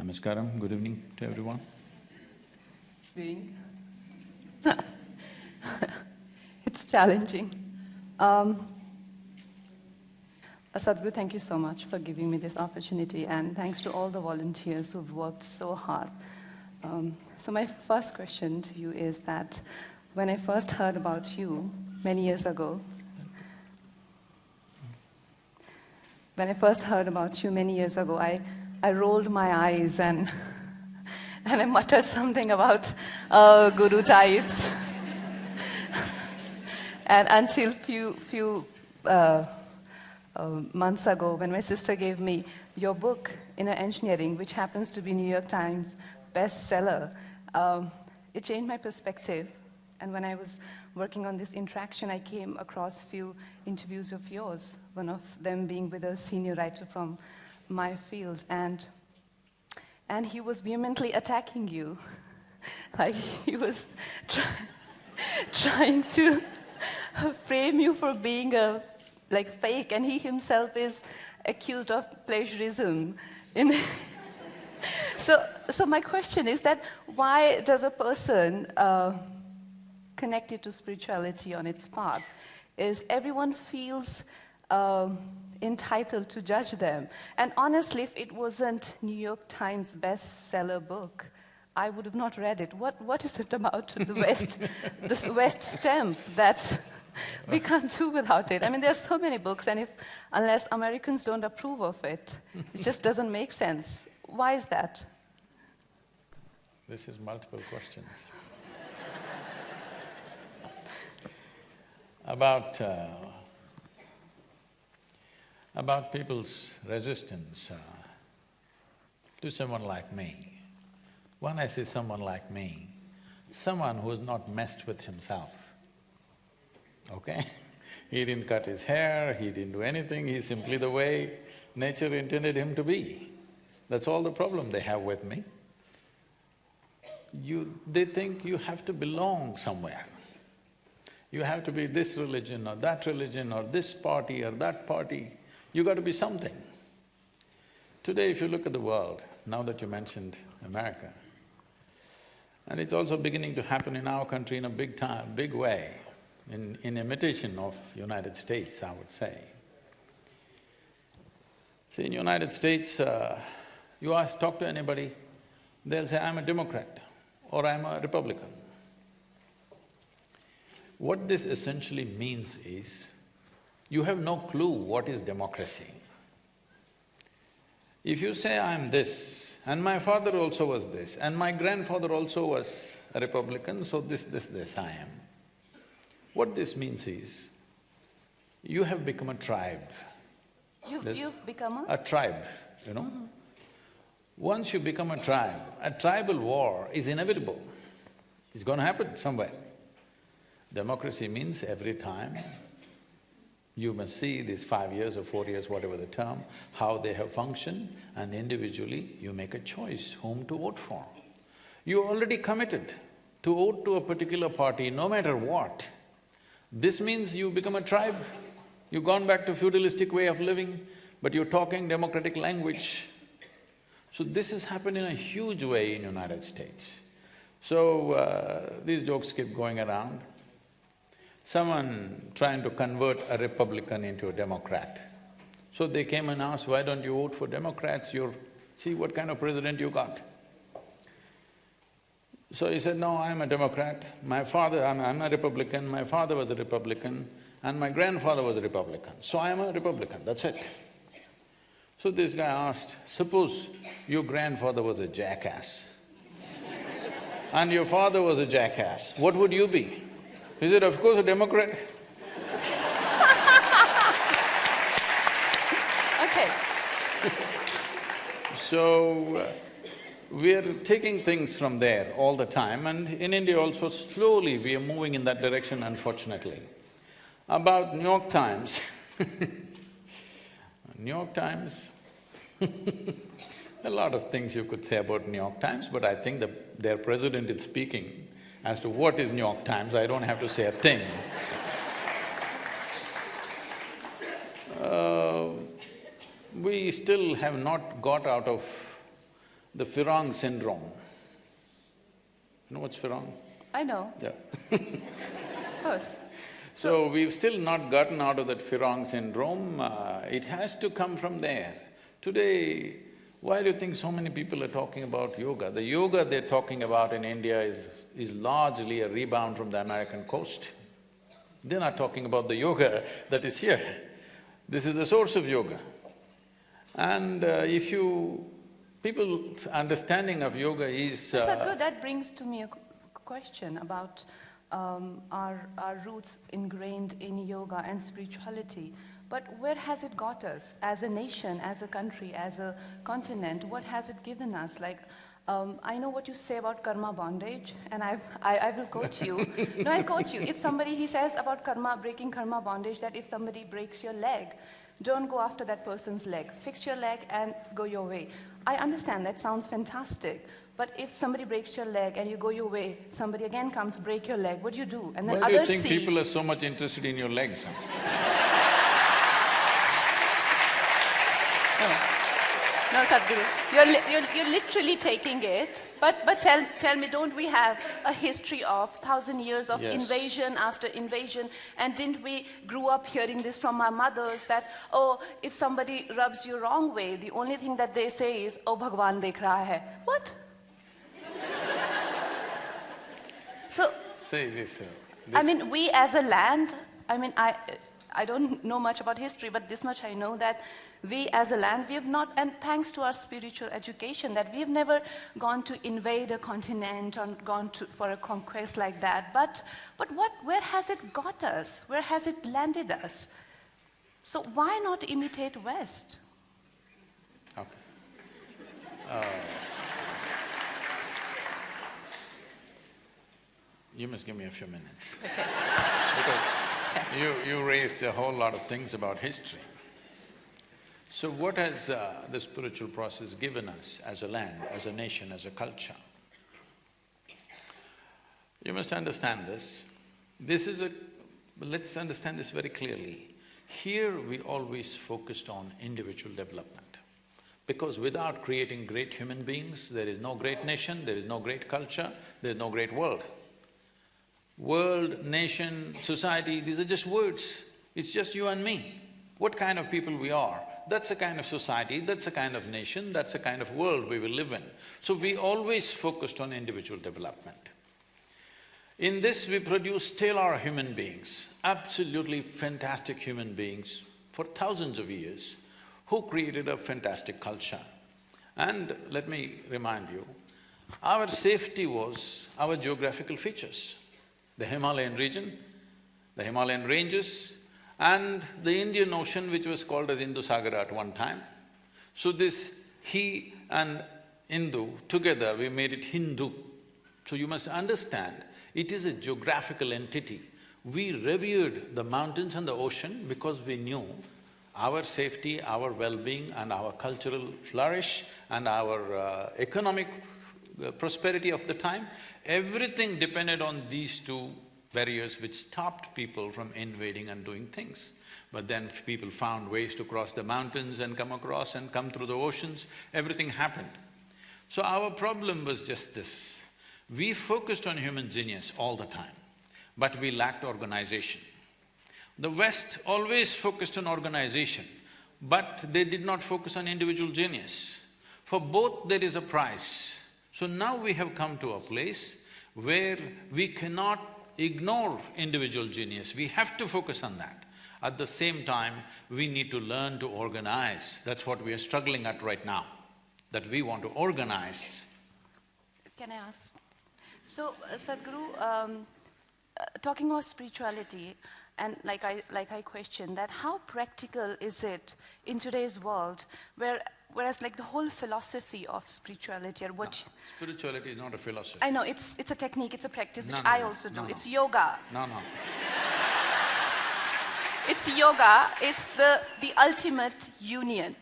Namaskaram, good evening to everyone. It's challenging. Sadhguru, thank you so much for giving me this opportunity, and thanks to all the volunteers who've worked so hard. So my first question to you is that when I first heard about you many years ago, I rolled my eyes and I muttered something about guru types. And until few months ago, when my sister gave me your book, Inner Engineering, which happens to be New York Times bestseller, it changed my perspective. And when I was working on this interaction, I came across few interviews of yours, one of them being with a senior writer from my field, and he was vehemently attacking you. Like he was trying to frame you for being fake, and he himself is accused of plagiarism. So my question is that why does a person connected to spirituality on its path is everyone feels entitled to judge them? And honestly, if it wasn't New York Times bestseller book, I would have not read it. What is it about the West, this West stamp that we can't do without it? I mean, there's so many books, and unless Americans don't approve of it, it just doesn't make sense. Why is that? This is multiple questions. About people's resistance to someone like me. When I say someone like me, someone who's not messed with himself, okay? He didn't cut his hair, he didn't do anything, he's simply the way nature intended him to be. That's all the problem they have with me. They think you have to belong somewhere. You have to be this religion or that religion or this party or that party. You got to be something. Today, if you look at the world, now that you mentioned America, and it's also beginning to happen in our country in a big way, in imitation of United States, I would say. See, in United States, talk to anybody, they'll say, I'm a Democrat or I'm a Republican. What this essentially means is, you have no clue what is democracy. If you say, I'm this, and my father also was this, and my grandfather also was a Republican, so this I am. What this means is, you have become a tribe. You've become a tribe, you know? Once you become a tribal war is inevitable. It's gonna happen somewhere. Democracy means every time you must see these 5 years or 4 years, whatever the term, how they have functioned, and individually you make a choice whom to vote for. You already committed to vote to a particular party no matter what. This means you become a tribe. You've gone back to feudalistic way of living, but you're talking democratic language. So this has happened in a huge way in United States. So, these jokes keep going around. Someone trying to convert a Republican into a Democrat. So they came and asked, why don't you vote for Democrats? See what kind of president you got. So he said, no, I'm a Democrat, I'm a Republican, my father was a Republican, and my grandfather was a Republican, so I'm a Republican, that's it. So this guy asked, suppose your grandfather was a jackass and your father was a jackass, what would you be? He said, of course, a Democrat. Okay. So, we are taking things from there all the time, and in India also slowly we are moving in that direction, unfortunately. About New York Times New York Times a lot of things you could say about New York Times, but I think their president is speaking as to what is New York Times, I don't have to say a thing. We still have not got out of the Firang syndrome. You know what's Firang? I know. Yeah. Of course. So we've still not gotten out of that Firang syndrome, it has to come from there. Today, why do you think so many people are talking about yoga? The yoga they're talking about in India is largely a rebound from the American coast. They're not talking about the yoga that is here. This is the source of yoga. And people's understanding of yoga is… Sadhguru, that brings to me a question about our roots ingrained in yoga and spirituality. But where has it got us as a nation, as a country, as a continent? What has it given us? Like, I know what you say about karma bondage, and I will quote you. No, I'll quote you. If somebody… he says about karma, breaking karma bondage, that if somebody breaks your leg, don't go after that person's leg. Fix your leg and go your way. I understand, that sounds fantastic. But if somebody breaks your leg and you go your way, somebody again comes, break your leg, what do you do? And then Why do you others think see… people are so much interested in your legs? No, Sadhguru, you're literally taking it. But tell me, don't we have a history of 1,000 years of Yes. invasion after invasion? And didn't we grew up hearing this from our mothers that, oh, if somebody rubs you wrong way, the only thing that they say is, oh, Bhagwan dekh raha hai. What? So… Say this, I mean, we as a land, I mean, I don't know much about history, but this much I know that we as a land, we have not, and thanks to our spiritual education, that we have never gone to invade a continent or gone for a conquest like that. But where has it got us? Where has it landed us? So why not imitate West? Okay. You must give me a few minutes. Okay. Because you raised a whole lot of things about history. So what has the spiritual process given us as a land, as a nation, as a culture? You must understand this. Let's understand this very clearly. Here we always focused on individual development. Because without creating great human beings, there is no great nation, there is no great culture, there is no great world. World, nation, society, these are just words. It's just you and me. What kind of people we are, that's the kind of society, that's the kind of nation, that's the kind of world we will live in. So we always focused on individual development. In this we produce stellar human beings, absolutely fantastic human beings for thousands of years who created a fantastic culture. And let me remind you, our safety was our geographical features. The Himalayan region, the Himalayan ranges, and the Indian Ocean, which was called as Indus-Sagara at one time. So this he and Hindu, together we made it Hindu. So you must understand, it is a geographical entity. We revered the mountains and the ocean because we knew our safety, our well-being and our cultural flourish and our economic prosperity of the time, everything depended on these two barriers which stopped people from invading and doing things. But then people found ways to cross the mountains and come across and come through the oceans, everything happened. So our problem was just this, we focused on human genius all the time, but we lacked organization. The West always focused on organization, but they did not focus on individual genius. For both there is a price. So now we have come to a place where we cannot ignore individual genius, we have to focus on that. At the same time, we need to learn to organize. That's what we are struggling at right now, that we want to organize. Can I ask? So, Sadhguru, talking about spirituality, and like I questioned that, how practical is it in today's world whereas like the whole philosophy of spirituality or what… No, spirituality is not a philosophy. I know, it's a technique, it's a practice which No, I also do. It's yoga. No. It's yoga, it's the ultimate union.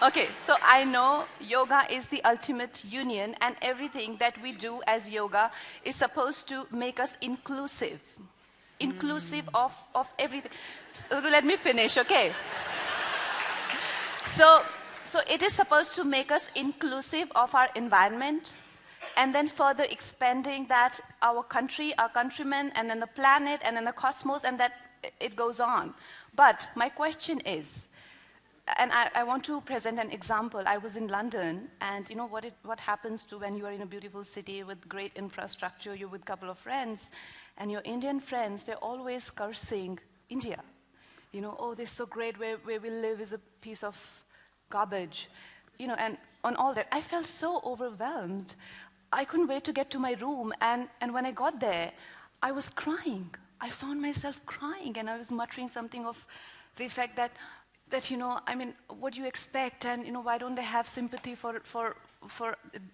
Okay, so I know yoga is the ultimate union and everything that we do as yoga is supposed to make us inclusive. Inclusive of everything. So let me finish, okay? So, so it is supposed to make us inclusive of our environment, and then further expanding that our country, our countrymen, and then the planet, and then the cosmos, and that it goes on. But my question is, and I want to present an example. I was in London, and you know what happens to when you are in a beautiful city with great infrastructure, you're with a couple of friends, and your Indian friends, they're always cursing India. You know, oh, this is so great, where we live is a piece of garbage. You know, and on all that, I felt so overwhelmed. I couldn't wait to get to my room, and when I got there, I was crying. I found myself crying, and I was muttering something of the effect that you know, I mean, what do you expect, and you know, why don't they have sympathy for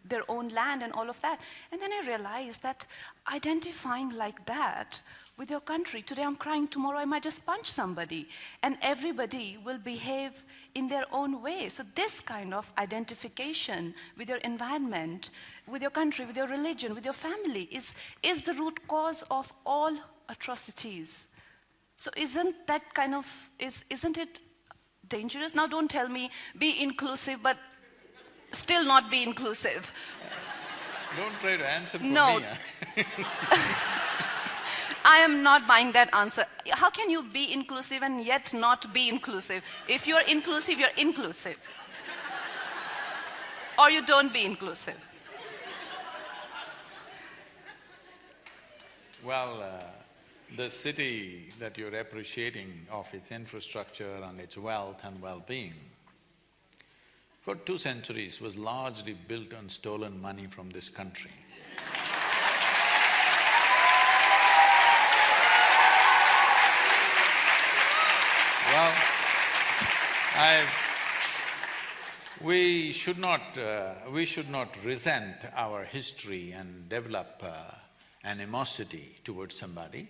their own land and all of that? And then I realized that identifying like that with your country, today I'm crying, tomorrow I might just punch somebody, and everybody will behave in their own way. So this kind of identification with your environment, with your country, with your religion, with your family is the root cause of all atrocities. So isn't that kind of, isn't it dangerous? Now don't tell me be inclusive, but still not be inclusive. Don't try to answer for no. me. I am not buying that answer. How can you be inclusive and yet not be inclusive? If you're inclusive, you're inclusive. Or you don't be inclusive. Well, the city that you're appreciating of its infrastructure and its wealth and well-being, for 2 centuries was largely built on stolen money from this country. Well, we should not resent our history and develop animosity towards somebody,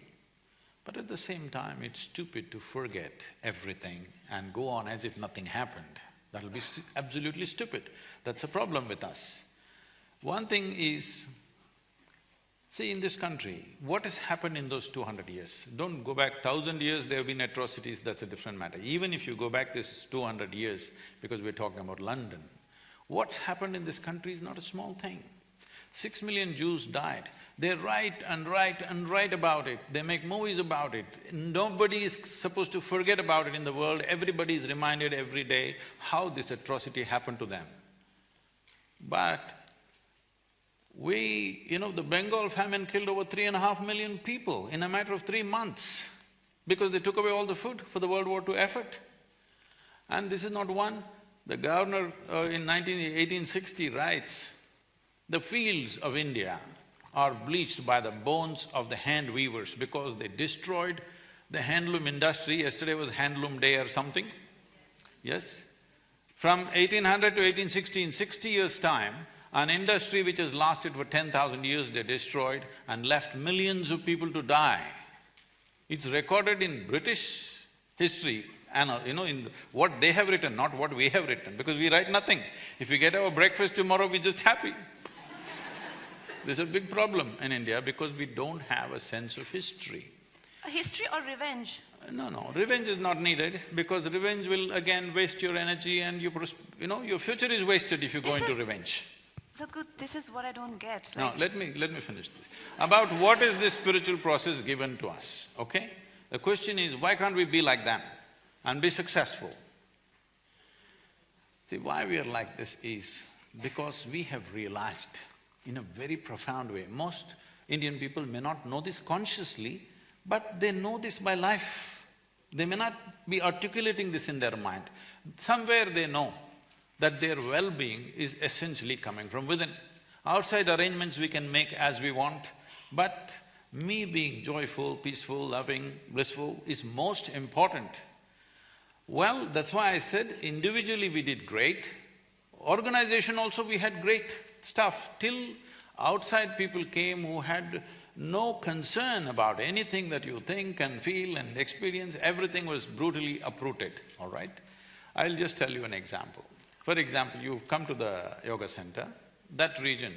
but at the same time, it's stupid to forget everything and go on as if nothing happened. That'll be absolutely stupid. That's a problem with us. One thing is, see, in this country, what has happened in those 200 years? Don't go back 1,000 years, there have been atrocities, that's a different matter. Even if you go back this 200 years, because we're talking about London, what's happened in this country is not a small thing. 6 million Jews died. They write and write and write about it, they make movies about it. Nobody is supposed to forget about it in the world, everybody is reminded every day how this atrocity happened to them. But you know, the Bengal famine killed over 3.5 million people in a matter of 3 months because they took away all the food for the World War II effort. And this is not one. The governor in 1860 writes, "The fields of India are bleached by the bones of the hand weavers because they destroyed the handloom industry." Yesterday was handloom day or something, yes? From 1800 to 1860, in 60 years' time, an industry which has lasted for 10,000 years, they destroyed and left millions of people to die. It's recorded in British history, and you know, in what they have written, not what we have written, because we write nothing. If we get our breakfast tomorrow, we're just happy. There's a big problem in India because we don't have a sense of history. History or revenge? No, revenge is not needed because revenge will again waste your energy and you know, your future is wasted if you go into revenge. Sadhguru, this is what I don't get. Now, let me finish this. About what is this spiritual process given to us, okay? The question is, why can't we be like them and be successful? See, why we are like this is because we have realized in a very profound way, most Indian people may not know this consciously, but they know this by life. They may not be articulating this in their mind. Somewhere they know that their well-being is essentially coming from within. Outside arrangements we can make as we want, but me being joyful, peaceful, loving, blissful is most important. Well, that's why I said individually we did great, organization also we had great stuff, till outside people came who had no concern about anything that you think and feel and experience, everything was brutally uprooted, all right? I'll just tell you an example. For example, you've come to the yoga center, that region,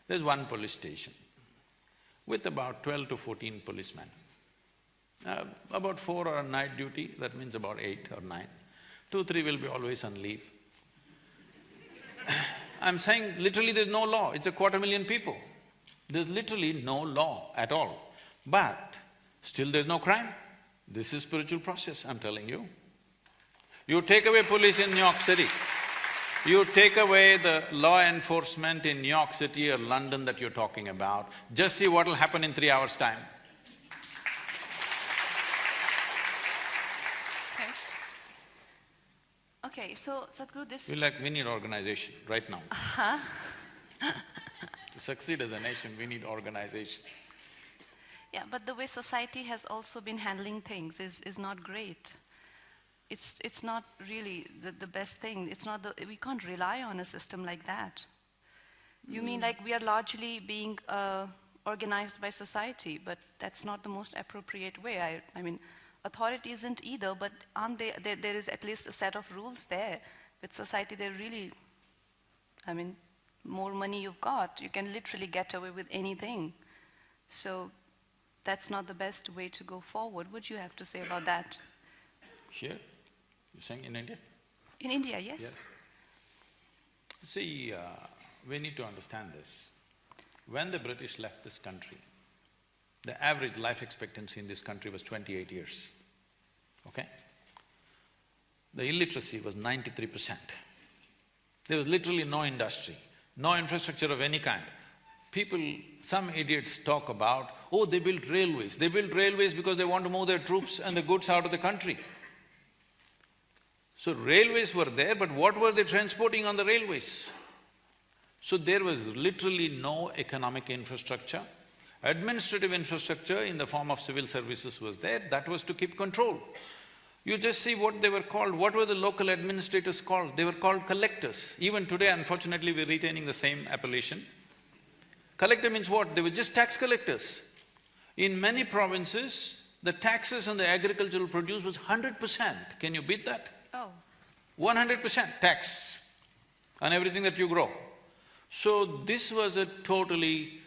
there's one police station with about 12 to 14 policemen. About 4 are on night duty, that means about 8 or 9. 2, 3 will be always on leave. I'm saying literally there's no law, it's a 250,000 people. There's literally no law at all. But still there's no crime. This is spiritual process, I'm telling you. You take away police in New York City, you take away the law enforcement in New York City or London that you're talking about, just see what'll happen in 3 hours' time. Okay, so Sadhguru, this… We need organization right now. To succeed as a nation, we need organization. Yeah, but the way society has also been handling things is not great. It's not really the best thing. It's not we can't rely on a system like that. You mean like we are largely being organized by society, but that's not the most appropriate way. I mean, authority isn't either, but aren't there is at least a set of rules there. With society, they're really, I mean, more money you've got, you can literally get away with anything. So that's not the best way to go forward. What do you have to say about that? Here? You're saying in India? In India, yes. Yeah. See, we need to understand this. When the British left this country, the average life expectancy in this country was 28 years, okay? The illiteracy was 93%. There was literally no industry, no infrastructure of any kind. People, some idiots talk about, oh, they built railways. They built railways because they want to move their troops and the goods out of the country. So railways were there, but what were they transporting on the railways? So there was literally no economic infrastructure. Administrative infrastructure in the form of civil services was there, that was to keep control. You just see what they were called, what were the local administrators called? They were called collectors. Even today, unfortunately, we're retaining the same appellation. Collector means what? They were just tax collectors. In many provinces, the taxes on the agricultural produce was 100%. Can you beat that? Oh. 100% tax on everything that you grow. So this was a totally,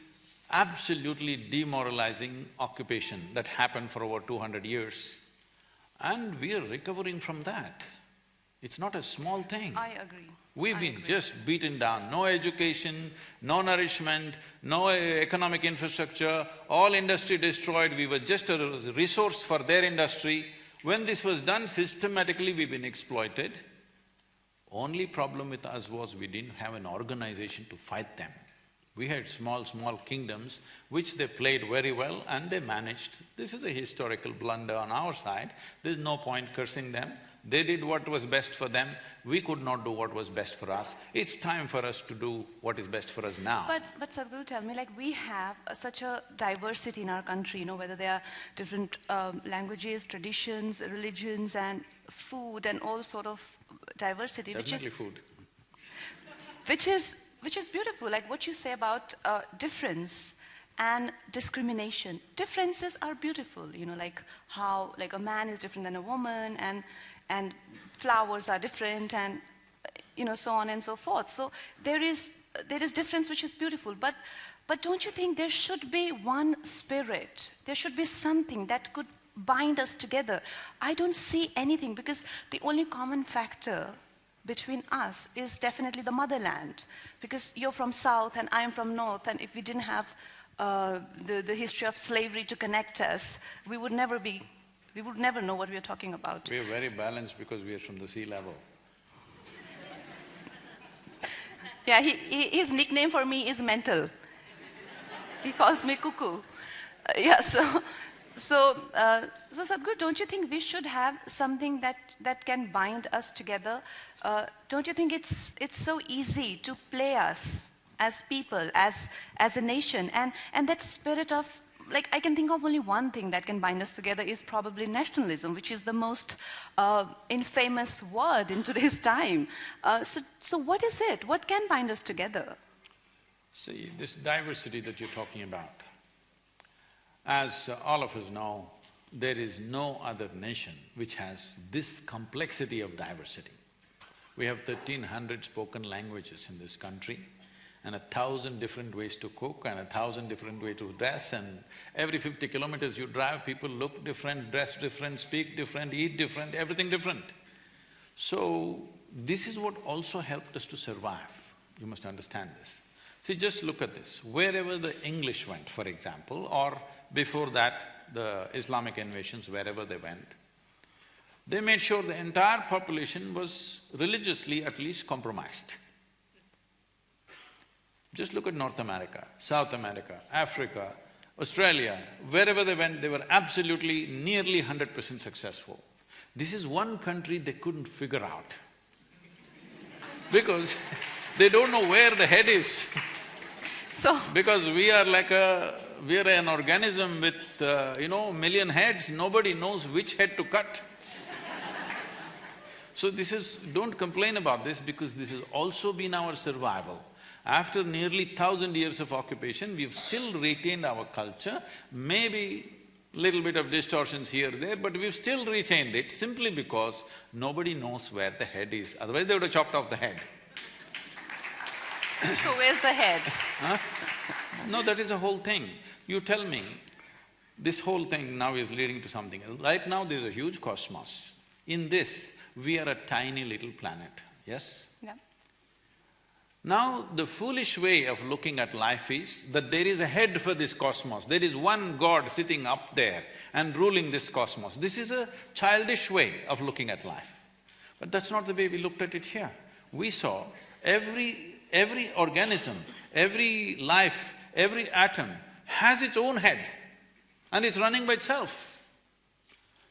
absolutely demoralizing occupation that happened for over 200 years. And we are recovering from that. It's not a small thing. I agree. We've been just beaten down, no education, no nourishment, no economic infrastructure, all industry destroyed, we were just a resource for their industry. When this was done systematically, we've been exploited. Only problem with us was we didn't have an organization to fight them. We had small kingdoms which they played very well and they managed. This is a historical blunder on our side, there's no point cursing them. They did what was best for them, we could not do what was best for us. It's time for us to do what is best for us now. But Sadhguru, tell me, like we have such a diversity in our country, you know, whether there are different languages, traditions, religions and food and all sort of diversity, Definitely food. Which is beautiful, like what you say about difference and discrimination. Differences are beautiful, you know, like how like a man is different than a woman and flowers are different and you know, so on and so forth. So there is difference which is beautiful, but don't you think there should be one spirit? There should be something that could bind us together. I don't see anything because the only common factor between us is definitely the motherland, because you're from south and I'm from north, and if we didn't have the history of slavery to connect us, we would never know what we are talking about. We are very balanced because we are from the sea level. Yeah, his nickname for me is mental. He calls me cuckoo. Yeah, so Sadhguru, don't you think we should have something that can bind us together? Don't you think it's so easy to play us as people, as a nation, and that spirit of, like, I can think of only one thing that can bind us together is probably nationalism, which is the most infamous word in today's time. So what is it? What can bind us together? See, this diversity that you're talking about, as all of us know, there is no other nation which has this complexity of diversity. We have 1,300 spoken languages in this country and 1,000 different ways to cook and 1,000 different ways to dress, and every 50 kilometers you drive, people look different, dress different, speak different, eat different, everything different. So, this is what also helped us to survive. You must understand this. See, just look at this. Wherever the English went, for example, or before that, the Islamic invasions, wherever they went, they made sure the entire population was religiously at least compromised. Just look at North America, South America, Africa, Australia, wherever they went, they were absolutely nearly 100% successful. This is one country they couldn't figure out because they don't know where the head is. So… Because we are an organism with, million heads, nobody knows which head to cut. So don't complain about this because this has also been our survival. After nearly 1,000 years of occupation, we've still retained our culture, maybe little bit of distortions here, there, but we've still retained it simply because nobody knows where the head is, otherwise they would have chopped off the head. So where's the head? Huh? No, that is the whole thing. You tell me, this whole thing now is leading to something else. Right now there's a huge cosmos. In this, we are a tiny little planet, yes? Yeah. Now, the foolish way of looking at life is that there is a head for this cosmos, there is one God sitting up there and ruling this cosmos. This is a childish way of looking at life. But that's not the way we looked at it here. We saw every organism, every life, every atom has its own head and it's running by itself.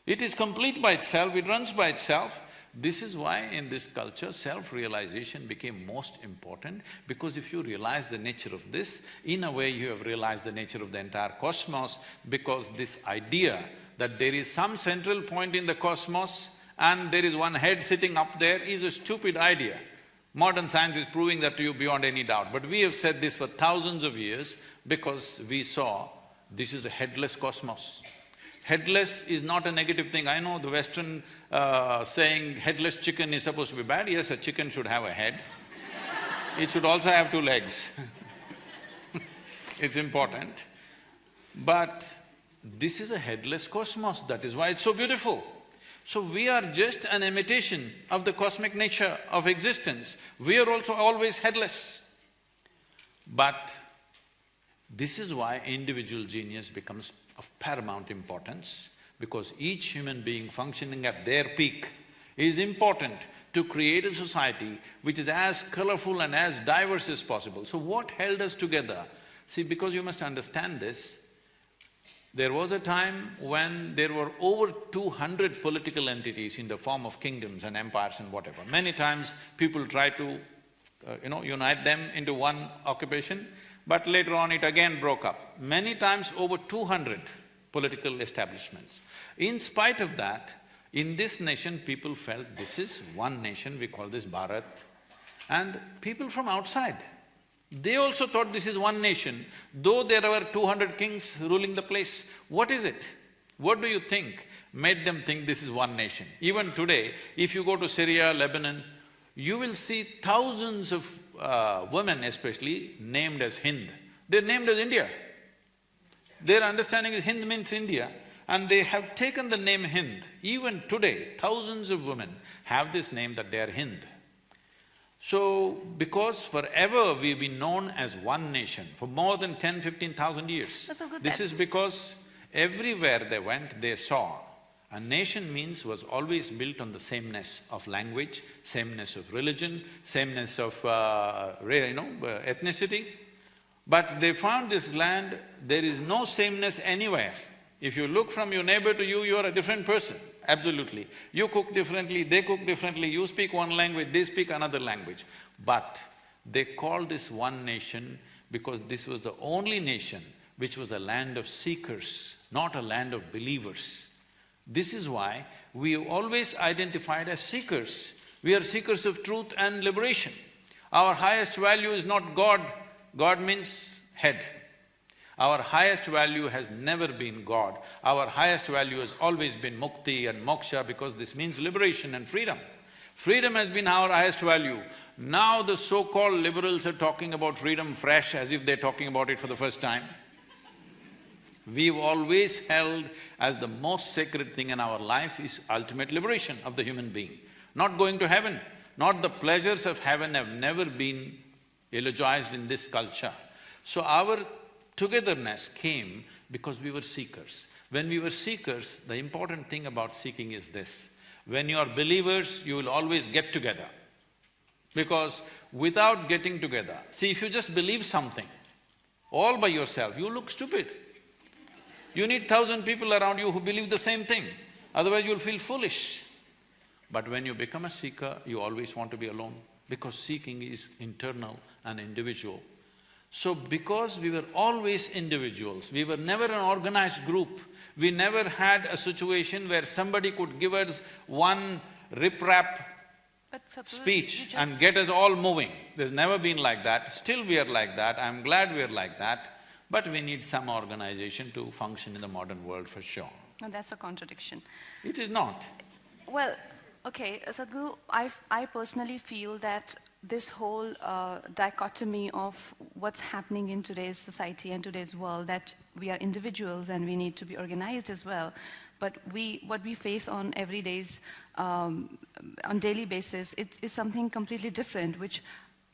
It is complete by itself, it runs by itself. This is why in this culture, self-realization became most important, because if you realize the nature of this, in a way you have realized the nature of the entire cosmos, because this idea that there is some central point in the cosmos and there is one head sitting up there is a stupid idea. Modern science is proving that to you beyond any doubt, but we have said this for thousands of years because we saw this is a headless cosmos. Headless is not a negative thing. I know the Western saying headless chicken is supposed to be bad. Yes, a chicken should have a head. It should also have two legs. It's important. But this is a headless cosmos, that is why it's so beautiful. So we are just an imitation of the cosmic nature of existence. We are also always headless. But this is why individual genius becomes of paramount importance, because each human being functioning at their peak is important to create a society which is as colorful and as diverse as possible. So what held us together? See, because you must understand this, there was a time when there were over 200 political entities in the form of kingdoms and empires and whatever. Many times people try to, unite them into one occupation, but later on it again broke up. Many times over 200 political establishments. In spite of that, in this nation people felt this is one nation, we call this Bharat, and people from outside, they also thought this is one nation, though there were 200 kings ruling the place. What is it? What do you think made them think this is one nation? Even today, if you go to Syria, Lebanon, you will see thousands of women especially named as Hind. They're named as India. Their understanding is Hind means India, and they have taken the name Hind. Even today, thousands of women have this name that they are Hind. So, because forever we've been known as one nation, for more than 10,000–15,000 years. That's so good. This is because everywhere they went, they saw a nation was always built on the sameness of language, sameness of religion, sameness of ethnicity. But they found this land, there is no sameness anywhere. If you look from your neighbor to you, you are a different person, absolutely. You cook differently, they cook differently, you speak one language, they speak another language. But they called this one nation because this was the only nation which was a land of seekers, not a land of believers. This is why we have always identified as seekers. We are seekers of truth and liberation. Our highest value is not God. God means head. Our highest value has never been God. Our highest value has always been mukti and moksha, because this means liberation and freedom. Freedom has been our highest value. Now the so-called liberals are talking about freedom fresh as if they're talking about it for the first time. We've always held as the most sacred thing in our life is ultimate liberation of the human being. Not going to heaven, not the pleasures of heaven have never been eulogized in this culture. So our togetherness came because we were seekers. When we were seekers, the important thing about seeking is this: when you are believers, you will always get together. Because without getting together… See, if you just believe something all by yourself, you look stupid. You need 1,000 people around you who believe the same thing, otherwise you'll feel foolish. But when you become a seeker, you always want to be alone, because seeking is internal and individual. So because we were always individuals, we were never an organized group, we never had a situation where somebody could give us one riprap speech and get us all moving. There's never been like that. Still we are like that, I'm glad we are like that, but we need some organization to function in the modern world for sure. No, that's a contradiction. It is not. Well, okay, Sadhguru, I personally feel that this whole dichotomy of what's happening in today's society and today's world, that we are individuals and we need to be organized as well, but what we face on on daily basis, is something completely different, which,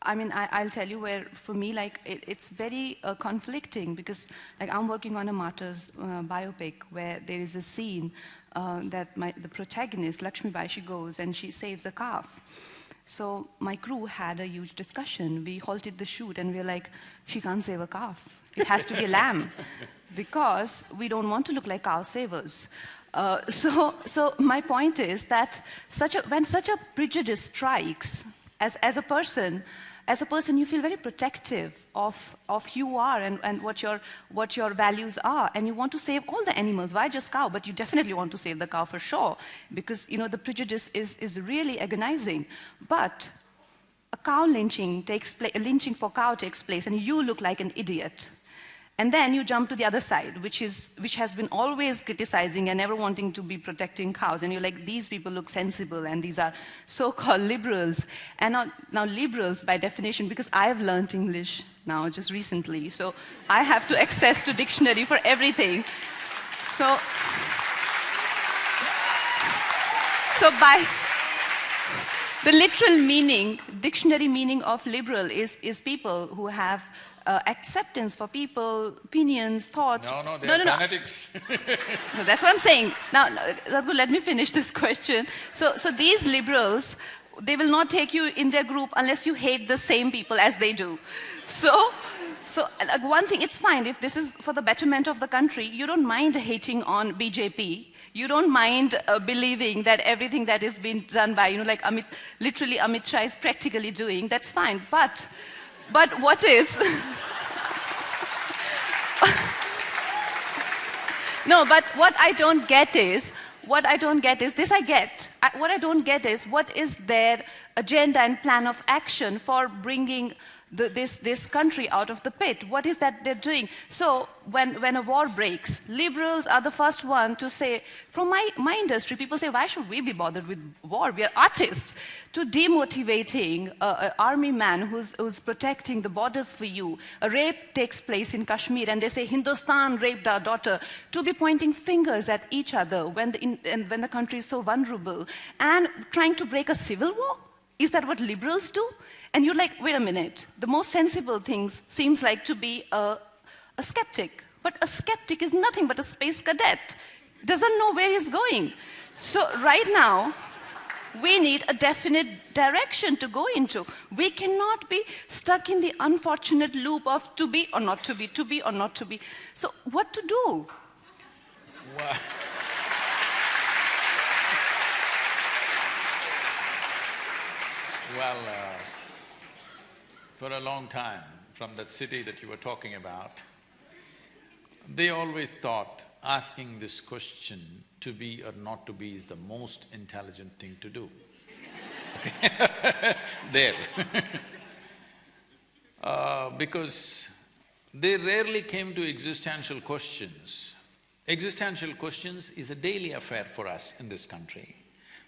I mean, I'll tell you where, for me, like, it's very conflicting, because, like, I'm working on a martyrs biopic where there is a scene that the protagonist, Lakshmibai, she goes and she saves a calf. So my crew had a huge discussion. We halted the shoot and we were like, she can't save a calf. It has to be a lamb, because we don't want to look like cow savers. So my point is that when such a prejudice strikes, as a person, you feel very protective of who you are and what your values are, and you want to save all the animals. Why just cow? But you definitely want to save the cow for sure, because, you know, the prejudice is really agonizing. But a cow lynching a lynching for cow takes place, and you look like an idiot. And then you jump to the other side, which has been always criticizing and never wanting to be protecting cows. And you're like, these people look sensible, and these are so-called liberals. And now liberals, by definition, because I've learned English now just recently, so I have to access to dictionary for everything. So by the literal meaning, dictionary meaning of liberal is people who have acceptance for people, opinions, thoughts. No, they're fanatics. No, that's what I'm saying. Now, Sadhguru, let me finish this question. So these liberals, they will not take you in their group unless you hate the same people as they do. So like, one thing, it's fine if this is for the betterment of the country. You don't mind hating on BJP. You don't mind believing that everything that is being done by, like literally Amit Shah is practically doing. That's fine. But what is… No, but what I don't get is, this I get. What I don't get is, what is their agenda and plan of action for bringing this country out of the pit? What is that they're doing? So when a war breaks, liberals are the first one to say, from my industry, people say, why should we be bothered with war? We are artists. To demotivating an army man who's protecting the borders for you. A rape takes place in Kashmir and they say, Hindustan raped our daughter. To be pointing fingers at each other when the country is so vulnerable and trying to break a civil war? Is that what liberals do? And you're like, wait a minute, the most sensible thing seems like to be a skeptic. But a skeptic is nothing but a space cadet. Doesn't know where he's going. So right now, we need a definite direction to go into. We cannot be stuck in the unfortunate loop of to be or not to be, to be or not to be. So what to do? Wow. Well, for a long time, from that city that you were talking about, they always thought asking this question, to be or not to be, is the most intelligent thing to do. There. Because they rarely came to existential questions. Existential questions is a daily affair for us in this country.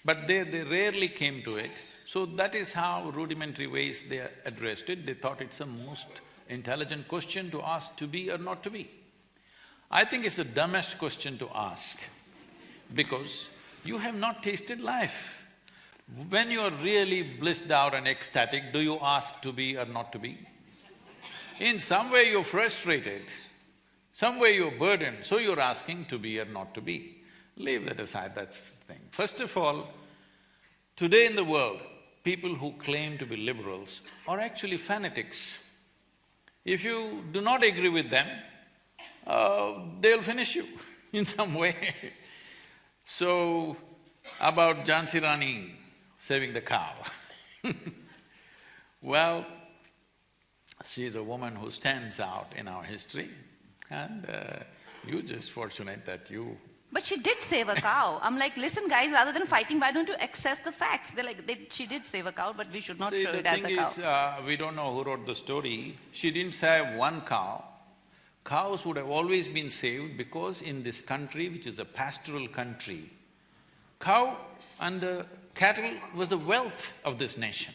But they rarely came to it. So that is how rudimentary ways they addressed it. They thought it's the most intelligent question to ask, to be or not to be. I think it's the dumbest question to ask, because you have not tasted life. When you are really blissed out and ecstatic, do you ask to be or not to be? In some way you're frustrated, some way you're burdened, so you're asking to be or not to be. Leave that aside, that's the thing. First of all, today in the world, people who claim to be liberals are actually fanatics. If you do not agree with them, they'll finish you in some way. So, about Jhansi Rani saving the cow well, she is a woman who stands out in our history and you're just fortunate that you… But she did save a cow. I'm like, listen guys, rather than fighting, why don't you access the facts? They're like, she did save a cow, but we should not show it as a cow. The thing is, we don't know who wrote the story. She didn't save one cow. Cows would have always been saved because in this country, which is a pastoral country, cow and cattle was the wealth of this nation.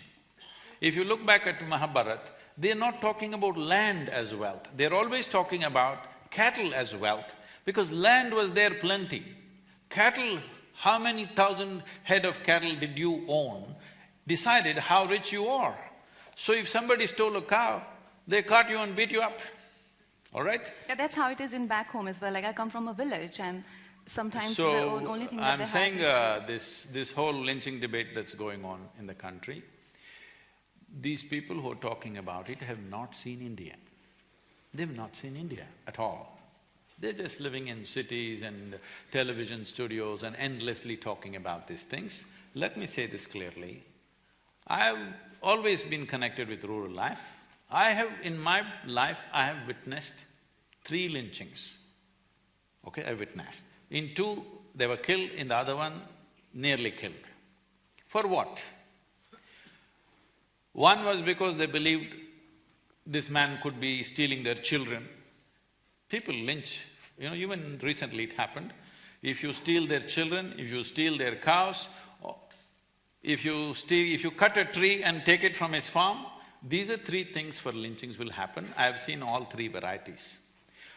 If you look back at Mahabharata, they're not talking about land as wealth, they're always talking about cattle as wealth, because land was there plenty. Cattle, how many thousand head of cattle did you own, decided how rich you are. So if somebody stole a cow, they caught you and beat you up, all right? Yeah, that's how it is in back home as well. Like I come from a village and sometimes the only thing that they have is… this whole lynching debate that's going on in the country, these people who are talking about it have not seen India. They've not seen India at all. They're just living in cities and television studios and endlessly talking about these things. Let me say this clearly, I've always been connected with rural life. In my life, I have witnessed 3 lynchings, okay, I witnessed. In 2, they were killed, in the other one, nearly killed. For what? One was because they believed this man could be stealing their children. People lynch, even recently it happened. If you steal their children, if you steal their cows, if you cut a tree and take it from his farm, these are 3 things for lynchings will happen. I have seen all 3 varieties.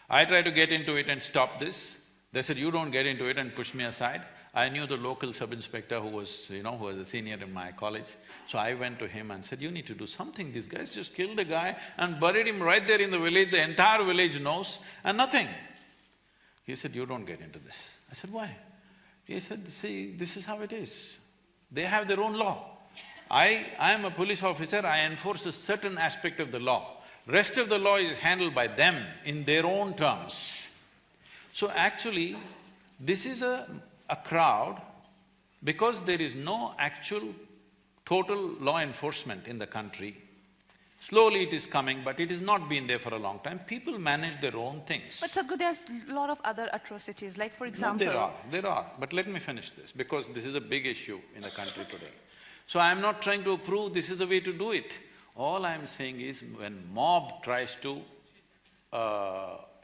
I tried to get into it and stop this. They said, you don't get into it, and pushed me aside. I knew the local sub-inspector who was a senior in my college. So I went to him and said, you need to do something. These guys just killed a guy and buried him right there in the village. The entire village knows and nothing. He said, you don't get into this. I said, why? He said, see, this is how it is. They have their own law. I am a police officer, I enforce a certain aspect of the law. Rest of the law is handled by them in their own terms. So actually, this is a crowd, because there is no actual total law enforcement in the country. Slowly it is coming, but it has not been there for a long time. People manage their own things. But Sadhguru, there's a lot of other atrocities, like for example… No, there are. But let me finish this, because this is a big issue in the country today. So I'm not trying to prove this is the way to do it. All I'm saying is, when mob tries to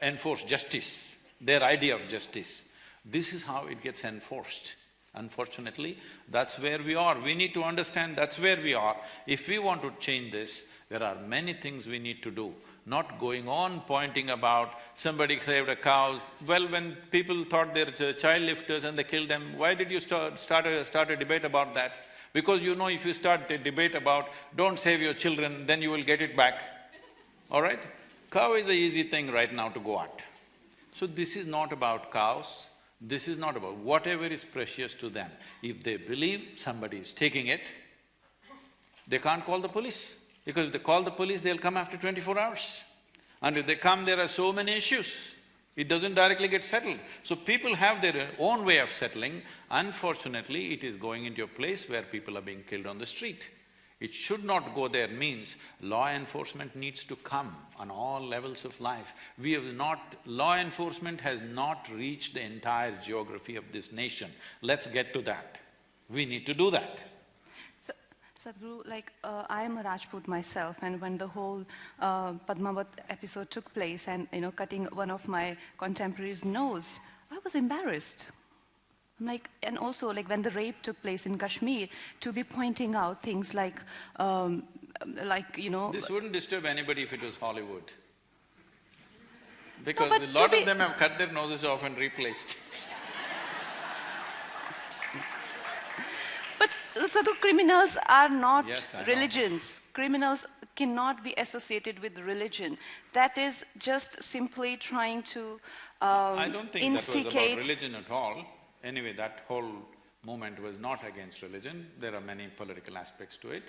enforce justice, their idea of justice, this is how it gets enforced. Unfortunately, that's where we are. We need to understand that's where we are. If we want to change this, there are many things we need to do, not going on pointing about somebody saved a cow. Well, when people thought they're child lifters and they killed them, why did you start a debate about that? Because if you start a debate about don't save your children, then you will get it back, all right? Cow is an easy thing right now to go at. So this is not about cows, this is not about… whatever is precious to them. If they believe somebody is taking it, they can't call the police. Because if they call the police, they'll come after 24 hours. And if they come, there are so many issues. It doesn't directly get settled. So people have their own way of settling. Unfortunately, it is going into a place where people are being killed on the street. It should not go there, means law enforcement needs to come on all levels of life. Law enforcement has not reached the entire geography of this nation. Let's get to that. We need to do that. Sadhguru, I am a Rajput myself, and when the whole Padmavat episode took place and, cutting one of my contemporaries' nose, I was embarrassed. And also when the rape took place in Kashmir, to be pointing out things like… This wouldn't disturb anybody if it was Hollywood. Because a lot of them have cut their noses off and replaced. But Sadhguru, criminals are not Yes, I know. religions. Criminals cannot be associated with religion. That is just simply trying to I don't think instigate… that was about religion at all. Anyway, that whole movement was not against religion. There are many political aspects to it.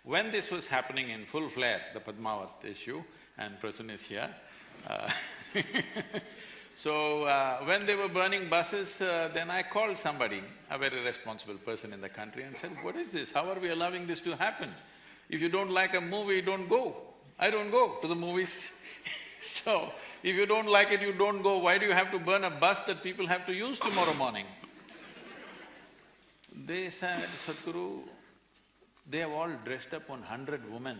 When this was happening in full flare, the Padmavat issue, and Prasun is here, so when they were burning buses, then I called somebody, a very responsible person in the country, and said, "What is this? How are we allowing this to happen? If you don't like a movie, don't go. I don't go to the movies." So, if you don't like it, you don't go. Why do you have to burn a bus that people have to use tomorrow morning? They said, "Sadhguru, they have all dressed up 100 women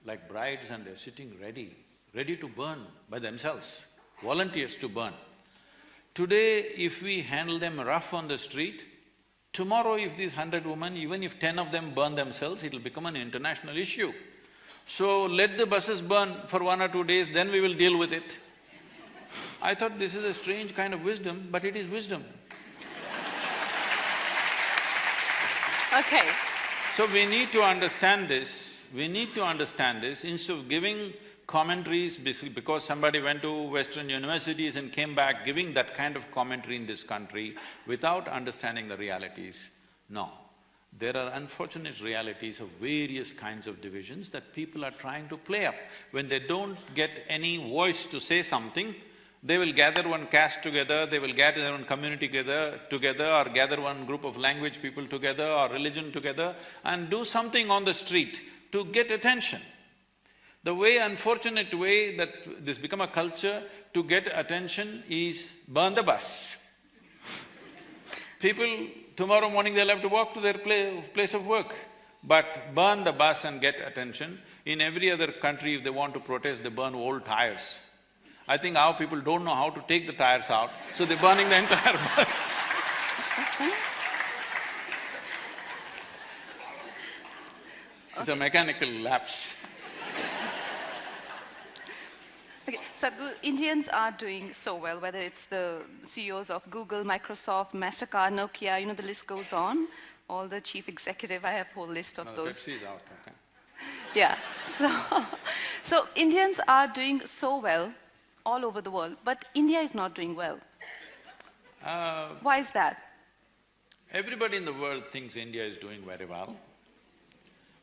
like brides and they're sitting ready to burn by themselves, volunteers to burn. Today, if we handle them rough on the street, tomorrow if these 100 women, even if 10 of them burn themselves, it'll become an international issue. So let the buses burn for 1 or 2 days, then we will deal with it." I thought this is a strange kind of wisdom, but it is wisdom. Okay. So we need to understand this, instead of giving commentaries because somebody went to Western universities and came back giving that kind of commentary in this country without understanding the realities. No. There are unfortunate realities of various kinds of divisions that people are trying to play up. When they don't get any voice to say something, they will gather one caste together, they will gather one community together or gather one group of language people together or religion together and do something on the street to get attention. The unfortunate way that this become a culture to get attention is burn the bus. People, tomorrow morning they'll have to walk to their place of work, but burn the bus and get attention. In every other country, if they want to protest, they burn old tires. I think our people don't know how to take the tires out, so they're burning the entire bus. It's a mechanical lapse. Okay, Sadhguru, Indians are doing so well, whether it's the CEOs of Google, Microsoft, MasterCard, Nokia, the list goes on. All the chief executive, I have a whole list of those. Pepsi is out, okay. Yeah, so Indians are doing so well all over the world, but India is not doing well. Why is that? Everybody in the world thinks India is doing very well,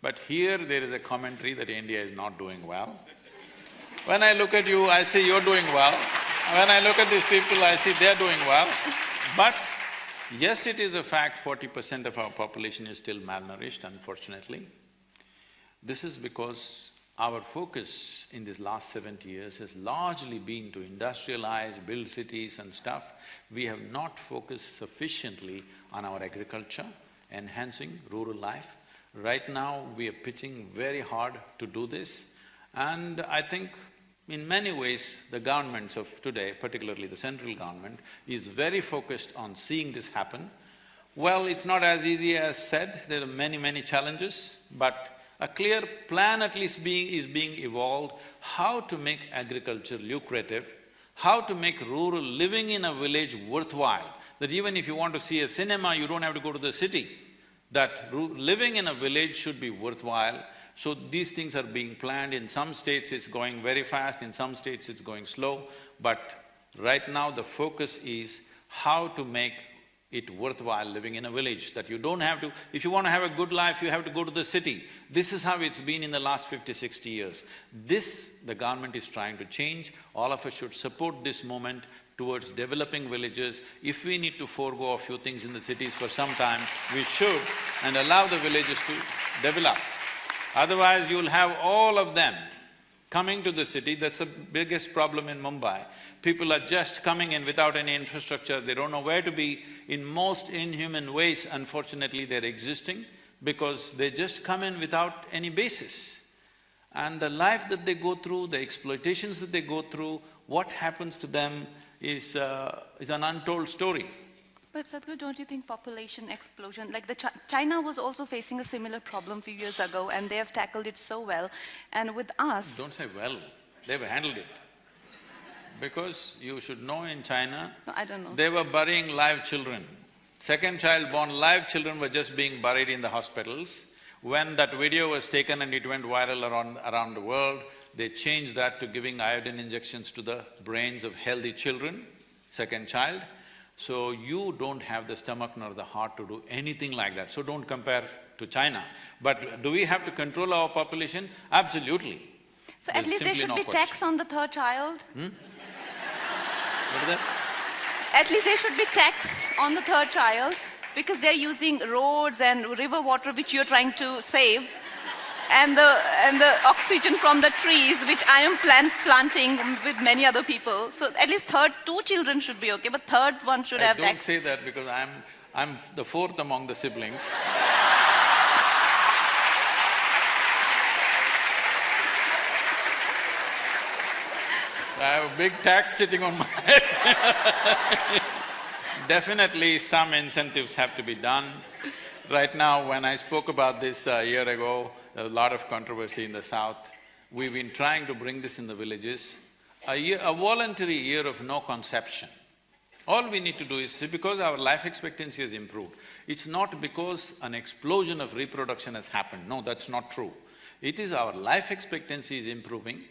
but here there is a commentary that India is not doing well. When I look at you, I say you're doing well. When I look at these people, I see they're doing well. But yes, it is a fact, 40% of our population is still malnourished, unfortunately. This is because our focus in these last 70 years has largely been to industrialize, build cities and stuff. We have not focused sufficiently on our agriculture, enhancing rural life. Right now, we are pitching very hard to do this, and I think in many ways, the governments of today, particularly the central government, is very focused on seeing this happen. Well, it's not as easy as said, there are many challenges, but a clear plan at least is being evolved, how to make agriculture lucrative, how to make rural living in a village worthwhile, that even if you want to see a cinema, you don't have to go to the city, that living in a village should be worthwhile. So these things are being planned. In some states it's going very fast, in some states it's going slow, but right now the focus is how to make it worthwhile living in a village, that you don't have to… If you want to have a good life, you have to go to the city. This is how it's been in the last 50, 60 years. This, the government is trying to change. All of us should support this movement towards developing villages. If we need to forego a few things in the cities for some time, we should, and allow the villages to develop. Otherwise, you'll have all of them coming to the city. That's the biggest problem in Mumbai. People are just coming in without any infrastructure, they don't know where to be. In most inhuman ways, unfortunately, they're existing because they just come in without any basis. And the life that they go through, the exploitations that they go through, what happens to them is an untold story. But Sadhguru, don't you think population explosion, like China was also facing a similar problem a few years ago and they have tackled it so well, and with us… Don't say well, they've handled it. Because you should know in China… No, I don't know. They were burying live children. Second child born, live children were just being buried in the hospitals. When that video was taken and it went viral around the world, they changed that to giving iodine injections to the brains of healthy children, second child. So you don't have the stomach nor the heart to do anything like that, so don't compare to China. But do we have to control our population? Absolutely. So at least there should be tax on the third child? What is that? At least there should be tax on the third child, because they're using roads and river water which you're trying to save, and the oxygen from the trees which I am planting with many other people. So at least two children should be okay, but third one should have tax. Don't say that because I'm the fourth among the siblings. I have a big tax sitting on my head. Definitely some incentives have to be done. Right now, when I spoke about this a year ago, there was a lot of controversy in the south. We've been trying to bring this in the villages. A voluntary year of no conception. All we need to do is, because our life expectancy has improved, it's not because an explosion of reproduction has happened. No, that's not true. It is our life expectancy is improving.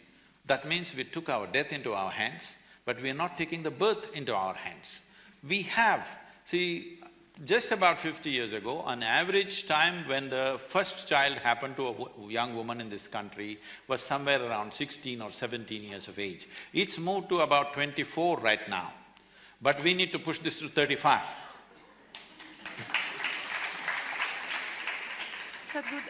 That means we took our death into our hands, but we are not taking the birth into our hands. We have… See, just about 50 years ago, an average time when the first child happened to a young woman in this country was somewhere around 16 or 17 years of age. It's moved to about 24 right now, but we need to push this to 35. Sadhguru,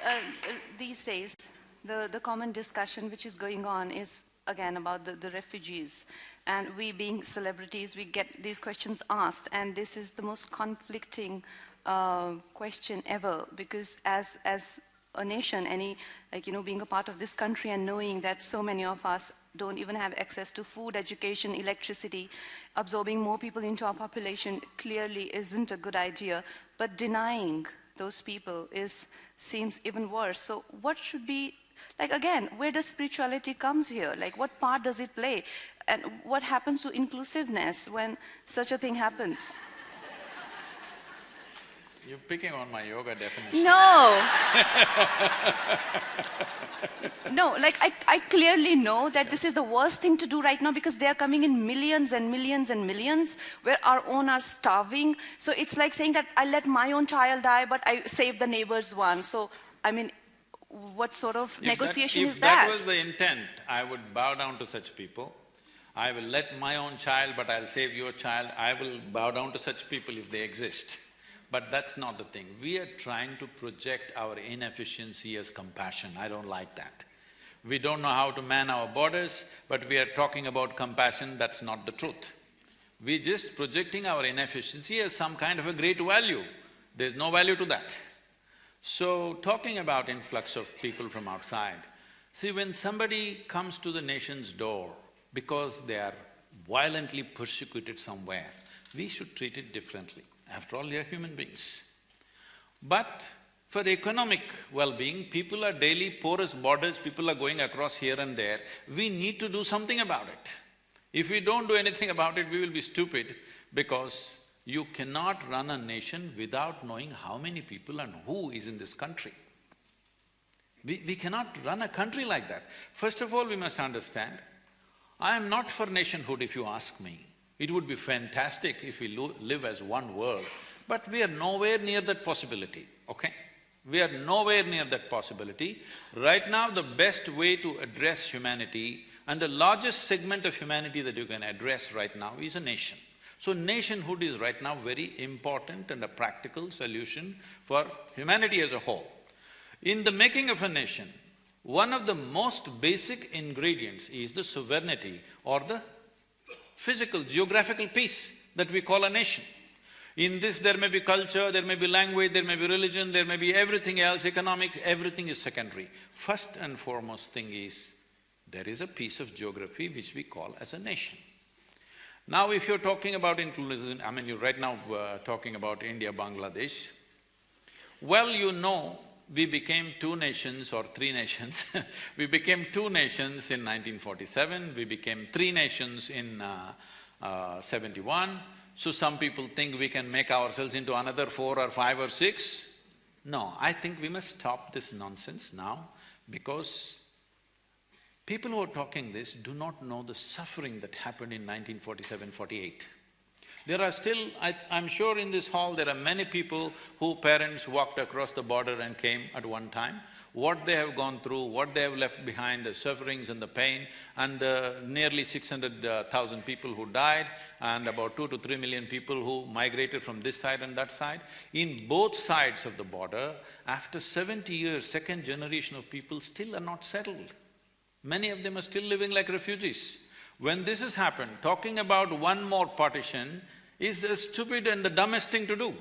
these days, the common discussion which is going on is again about the refugees. And we being celebrities, we get these questions asked, and this is the most conflicting question ever, because as a nation, being a part of this country and knowing that so many of us don't even have access to food, education, electricity, absorbing more people into our population clearly isn't a good idea, but denying those people seems even worse. So what should be… again, where does spirituality comes here? What part does it play? And what happens to inclusiveness when such a thing happens? You're picking on my yoga definition. No! No, I clearly know that this is the worst thing to do right now, because they are coming in millions and millions and millions, where our own are starving. So it's like saying that I let my own child die, but I save the neighbor's one. So, what sort of negotiation is that? If that was the intent, I would bow down to such people. I will let my own child, but I'll save your child. I will bow down to such people if they exist. But that's not the thing. We are trying to project our inefficiency as compassion. I don't like that. We don't know how to man our borders, but we are talking about compassion. That's not the truth. We're just projecting our inefficiency as some kind of a great value. There's no value to that. So, talking about influx of people from outside, see, when somebody comes to the nation's door because they are violently persecuted somewhere, we should treat it differently. After all, they are human beings. But for economic well-being, people are daily porous borders, people are going across here and there. We need to do something about it. If we don't do anything about it, we will be stupid, because you cannot run a nation without knowing how many people and who is in this country. We cannot run a country like that. First of all, we must understand, I am not for nationhood if you ask me. It would be fantastic if we live as one world, but we are nowhere near that possibility, okay? We are nowhere near that possibility. Right now, the best way to address humanity, and the largest segment of humanity that you can address right now, is a nation. So nationhood is right now very important and a practical solution for humanity as a whole. In the making of a nation, one of the most basic ingredients is the sovereignty or the physical, geographical peace that we call a nation. In this, there may be culture, there may be language, there may be religion, there may be everything else, economics, everything is secondary. First and foremost thing is, there is a piece of geography which we call as a nation. Now, if you're talking about inclusion, you're right now talking about India, Bangladesh, well, you know, we became two nations or three nations. We became two nations in 1947, we became three nations in 71. So some people think we can make ourselves into another 4 or 5 or 6. No, I think we must stop this nonsense now because people who are talking this do not know the suffering that happened in 1947-48. There are still… I'm sure in this hall there are many people whose parents walked across the border and came at one time. What they have gone through, what they have left behind, the sufferings and the pain, and the nearly 600,000 people who died, and about 2 to 3 million people who migrated from this side and that side. In both sides of the border, after 70 years, second generation of people still are not settled. Many of them are still living like refugees. When this has happened, talking about one more partition is a stupid and the dumbest thing to do.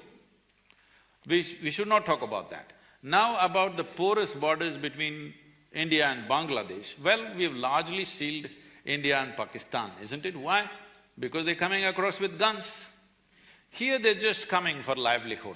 We should not talk about that. Now about the porous borders between India and Bangladesh, well, we've largely sealed India and Pakistan, isn't it? Why? Because they're coming across with guns. Here they're just coming for livelihood.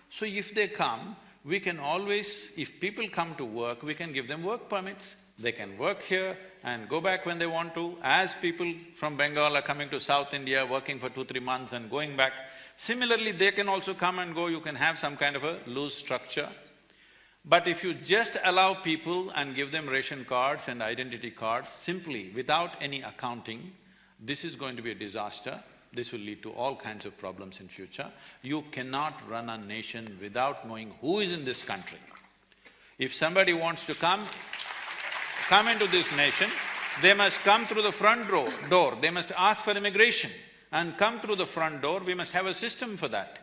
So if they come, we can always… if people come to work, we can give them work permits. They can work here and go back when they want to, as people from Bengal are coming to South India, working for 2-3 months and going back. Similarly, they can also come and go, you can have some kind of a loose structure. But if you just allow people and give them ration cards and identity cards simply without any accounting, this is going to be a disaster. This will lead to all kinds of problems in future. You cannot run a nation without knowing who is in this country. If somebody wants to come into this nation, they must come through the front door, they must ask for immigration and come through the front door. We must have a system for that.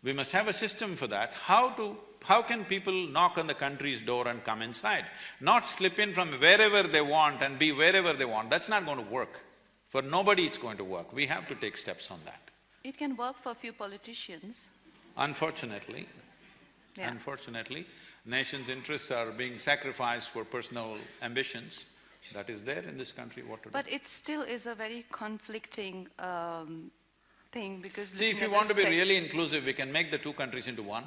We must have a system for that. How can people knock on the country's door and come inside? Not slip in from wherever they want and be wherever they want. That's not going to work. For nobody it's going to work. We have to take steps on that. It can work for a few politicians. Unfortunately, nation's interests are being sacrificed for personal ambitions. That is there in this country, what to do? But it still is a very conflicting thing because… See, if you want to be really inclusive, we can make the two countries into one.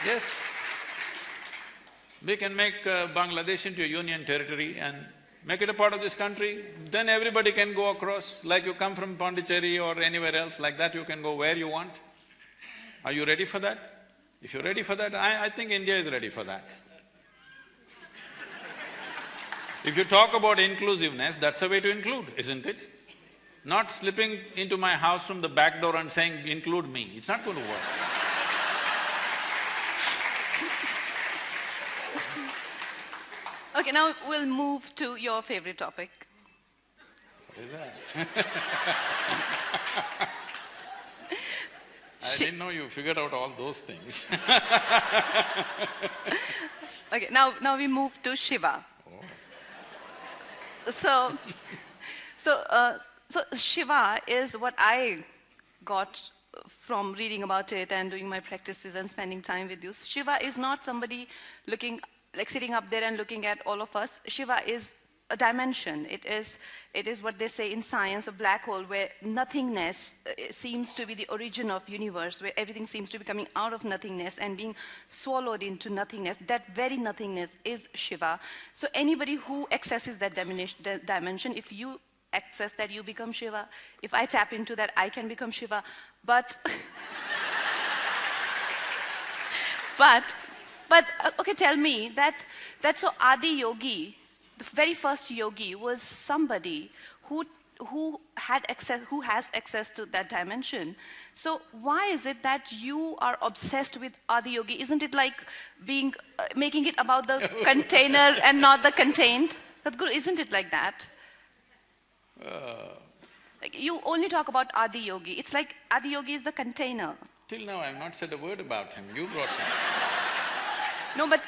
Yes. We can make Bangladesh into a union territory and make it a part of this country, then everybody can go across, like you come from Pondicherry or anywhere else, like that you can go where you want. Are you ready for that? If you're ready for that, I think India is ready for that. If you talk about inclusiveness, that's a way to include, isn't it? Not slipping into my house from the back door and saying, include me, it's not going to work. Okay, now we'll move to your favorite topic. What is that? I didn't know you figured out all those things. Okay, now we move to Shiva. Oh. So Shiva is what I got from reading about it and doing my practices and spending time with you. Shiva is not somebody looking… like sitting up there and looking at all of us. Shiva is a dimension. It is what they say in science, a black hole where nothingness seems to be the origin of universe, where everything seems to be coming out of nothingness and being swallowed into nothingness. That very nothingness is Shiva. So anybody who accesses that dimension, if you access that, you become Shiva. If I tap into that, I can become Shiva. But okay, tell me that so Adi Yogi, the very first yogi, was somebody who has access to that dimension. So why is it that you are obsessed with Adi Yogi? Isn't it like making it about the container and not the contained? Sadhguru, isn't it like that? Like you only talk about Adi Yogi. It's like Adi Yogi is the container. Till now I've not said a word about him. You brought him. No, but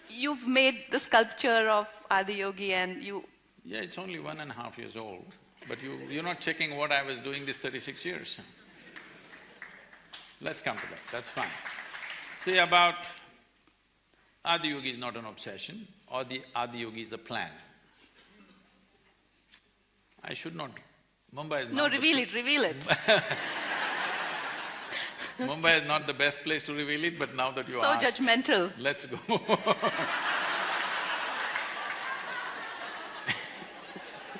you've made the sculpture of Adi Yogi and you… Yeah, it's only 1.5 years old, but you're not checking what I was doing these 36 years. Let's come to that, that's fine. See, about Adi Yogi is not an obsession, or the Adi Yogi is a plan. I should not… Mumbai is not… No, reveal it. Mumbai is not the best place to reveal it, but now that you asked… So judgmental. Let's go.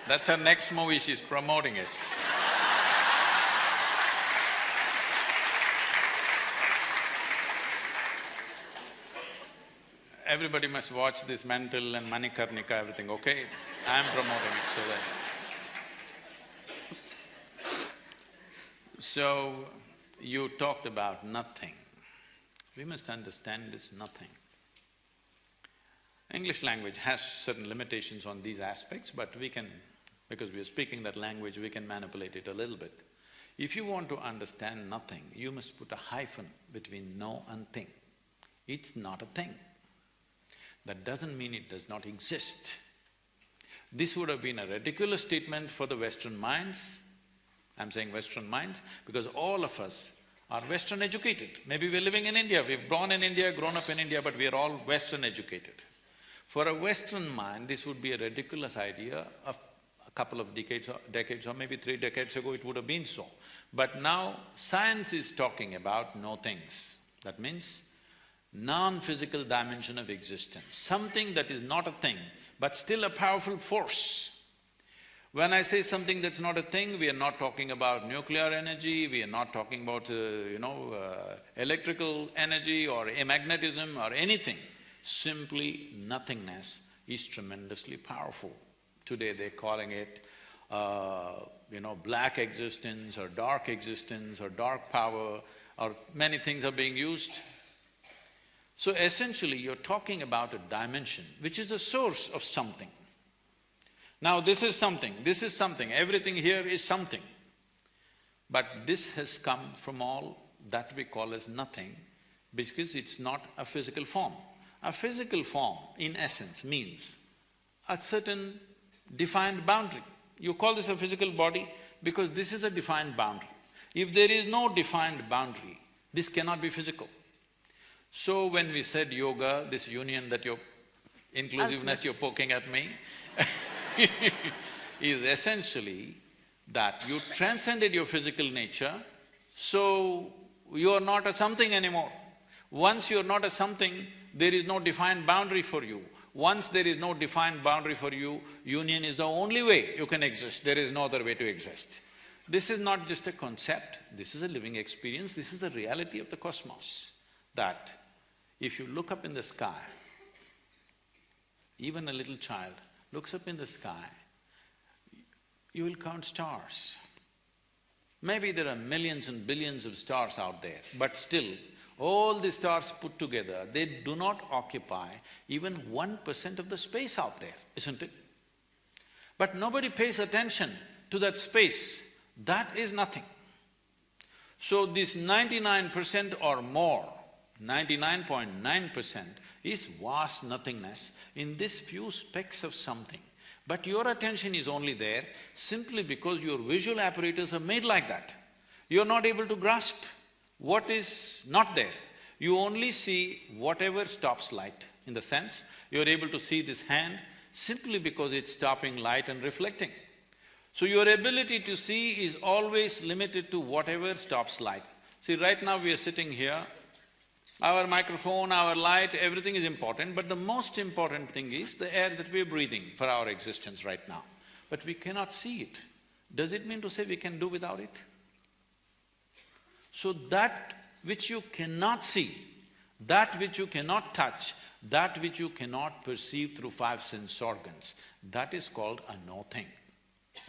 That's her next movie, she's promoting it. Everybody must watch this Mental and Manikarnika, everything, okay? I'm promoting it so that… So, you talked about nothing. We must understand this nothing. English language has certain limitations on these aspects, but we can… because we are speaking that language, we can manipulate it a little bit. If you want to understand nothing, you must put a hyphen between no and thing. It's not a thing. That doesn't mean it does not exist. This would have been a ridiculous statement for the Western minds. I'm saying Western minds because all of us are Western educated. Maybe we're living in India, we've born in India, grown up in India, but we're all Western educated. For a Western mind, this would be a ridiculous idea. Of a couple of decades or maybe 3 decades ago, it would have been so. But now, science is talking about no things. That means non-physical dimension of existence, something that is not a thing, but still a powerful force. When I say something that's not a thing, we are not talking about nuclear energy, we are not talking about, electrical energy or amagnetism or anything. Simply nothingness is tremendously powerful. Today they're calling it, black existence or dark power, or many things are being used. So essentially, you're talking about a dimension which is the source of something. Now this is something, everything here is something. But this has come from all that we call as nothing because it's not a physical form. A physical form, in essence, means a certain defined boundary. You call this a physical body because this is a defined boundary. If there is no defined boundary, this cannot be physical. So when we said yoga, this union that you're… inclusiveness you're poking at me is essentially that you transcended your physical nature, so you are not a something anymore. Once you're not a something, there is no defined boundary for you. Once there is no defined boundary for you, union is the only way you can exist, there is no other way to exist. This is not just a concept, this is a living experience, this is the reality of the cosmos. That if you look up in the sky, even a little child looks up in the sky, you will count stars. Maybe there are millions and billions of stars out there, but still, all the stars put together, they do not occupy even 1% of the space out there, isn't it? But nobody pays attention to that space, that is nothing. So this 99% or more, 99.9% is vast nothingness in this few specks of something. But your attention is only there simply because your visual apparatus are made like that. You're not able to grasp what is not there. You only see whatever stops light, in the sense you're able to see this hand simply because it's stopping light and reflecting. So your ability to see is always limited to whatever stops light. See, right now we are sitting here, our microphone, our light, everything is important, but the most important thing is the air that we're breathing for our existence right now. But we cannot see it. Does it mean to say we can do without it? So that which you cannot see, that which you cannot touch, that which you cannot perceive through 5 sense organs, that is called a no-thing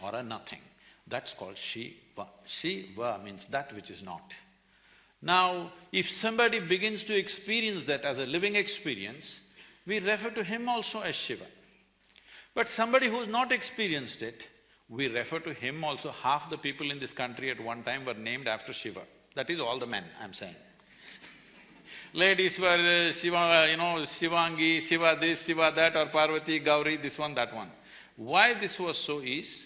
or a nothing. That's called Shiva. Shiva means that which is not. Now, if somebody begins to experience that as a living experience, we refer to him also as Shiva. But somebody who's not experienced it, we refer to him also. Half the people in this country at one time were named after Shiva. That is all the men, I'm saying. Ladies were Shiva, Shivangi, Shiva this, Shiva that, or Parvati, Gauri, this one, that one. Why this was so is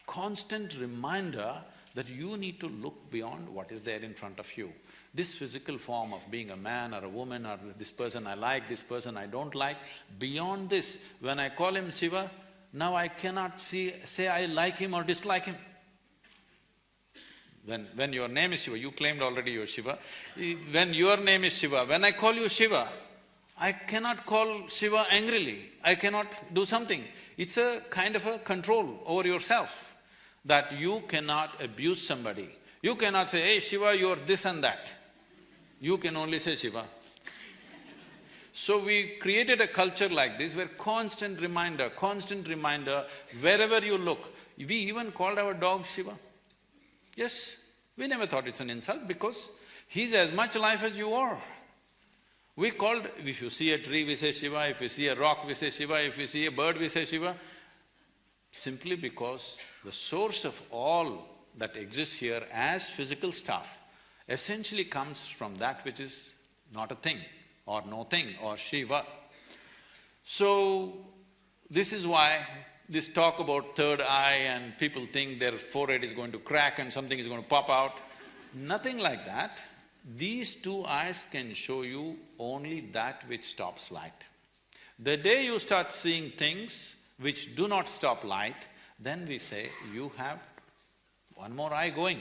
constant reminder that you need to look beyond what is there in front of you. This physical form of being a man or a woman or this person I like, this person I don't like, beyond this, when I call him Shiva, now I cannot say I like him or dislike him. When your name is Shiva, you claimed already you're Shiva, when your name is Shiva, when I call you Shiva, I cannot call Shiva angrily, I cannot do something. It's a kind of a control over yourself, that you cannot abuse somebody. You cannot say, hey Shiva, you're this and that. You can only say Shiva. So we created a culture like this where constant reminder, wherever you look. We even called our dog Shiva. Yes, we never thought it's an insult because he's as much alive as you are. We called… if you see a tree, we say Shiva, if you see a rock, we say Shiva, if you see a bird, we say Shiva, simply because the source of all that exists here as physical stuff essentially comes from that which is not a thing or no thing or Shiva. So, this is why this talk about third eye and people think their forehead is going to crack and something is going to pop out, nothing like that. These two eyes can show you only that which stops light. The day you start seeing things which do not stop light, then we say, you have one more eye going.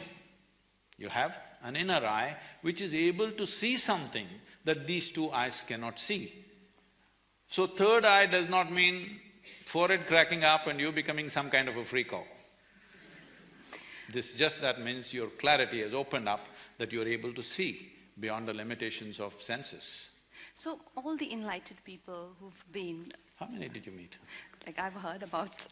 You have an inner eye which is able to see something that these two eyes cannot see. So third eye does not mean forehead cracking up and you becoming some kind of a freak-out. That means your clarity has opened up, that you're able to see beyond the limitations of senses. So all the enlightened people who've been… How many did you meet? Like I've heard about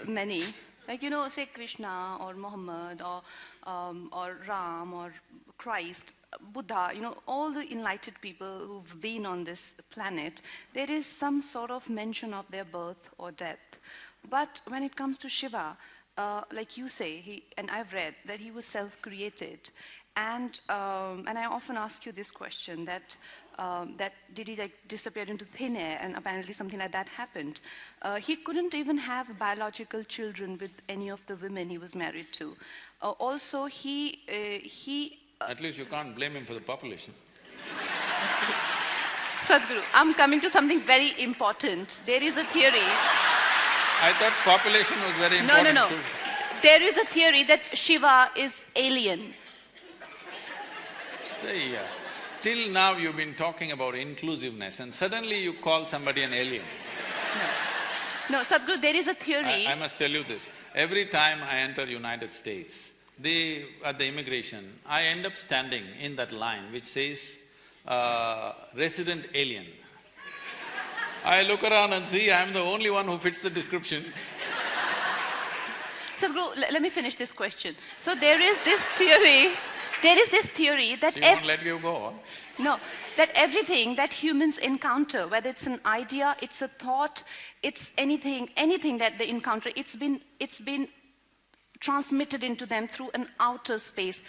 many, like say Krishna or Muhammad or Ram or Christ, Buddha, all the enlightened people who've been on this planet, there is some sort of mention of their birth or death. But when it comes to Shiva, like you say, and I've read that he was self-created, and I often ask you this question, that did he like disappear into thin air, and apparently something like that happened. He couldn't even have biological children with any of the women he was married to. Also, he At least you can't blame him for the population. Sadhguru, I'm coming to something very important. There is a theory… I thought population was very important No. too. There is a theory that Shiva is alien. See, till now you've been talking about inclusiveness and suddenly you call somebody an alien. No, Sadhguru, there is a theory… I must tell you this, every time I enter United States, at the immigration, I end up standing in that line which says, resident alien. I look around and see I'm the only one who fits the description. Sadhguru, let me finish this question. So there is this theory that… She won't let you go. No, that everything that humans encounter, whether it's an idea, it's a thought, it's anything that they encounter, it's been transmitted into them through an outer space,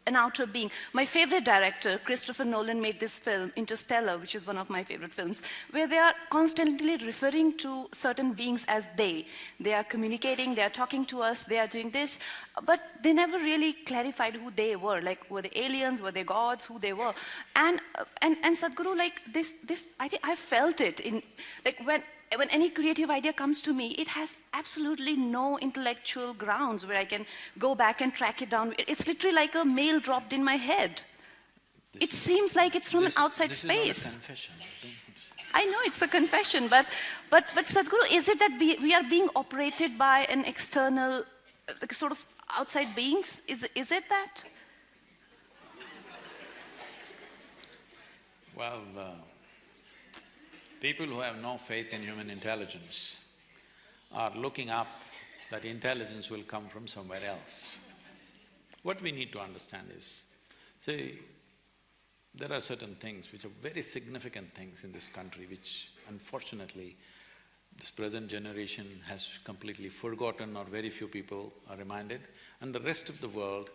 an outer being. My favorite director, Christopher Nolan, made this film, Interstellar, which is one of my favorite films, where they are constantly referring to certain beings as they. They are communicating, they are talking to us, they are doing this, but they never really clarified who they were. Like, were they aliens, were they gods, who they were? And Sadhguru, like this, I think I felt it in, like when any creative idea comes to me, it has absolutely no intellectual grounds where I can go back and track it down. It's literally like a mail dropped in my head. It seems like it's from an outside space. This is not a confession. I know it's a confession, but Sadhguru, is it that we are being operated by an external, sort of outside beings? Is it that? Well, people who have no faith in human intelligence are looking up that intelligence will come from somewhere else. What we need to understand is, see, there are certain things which are very significant things in this country which unfortunately this present generation has completely forgotten or very few people are reminded, and the rest of the world,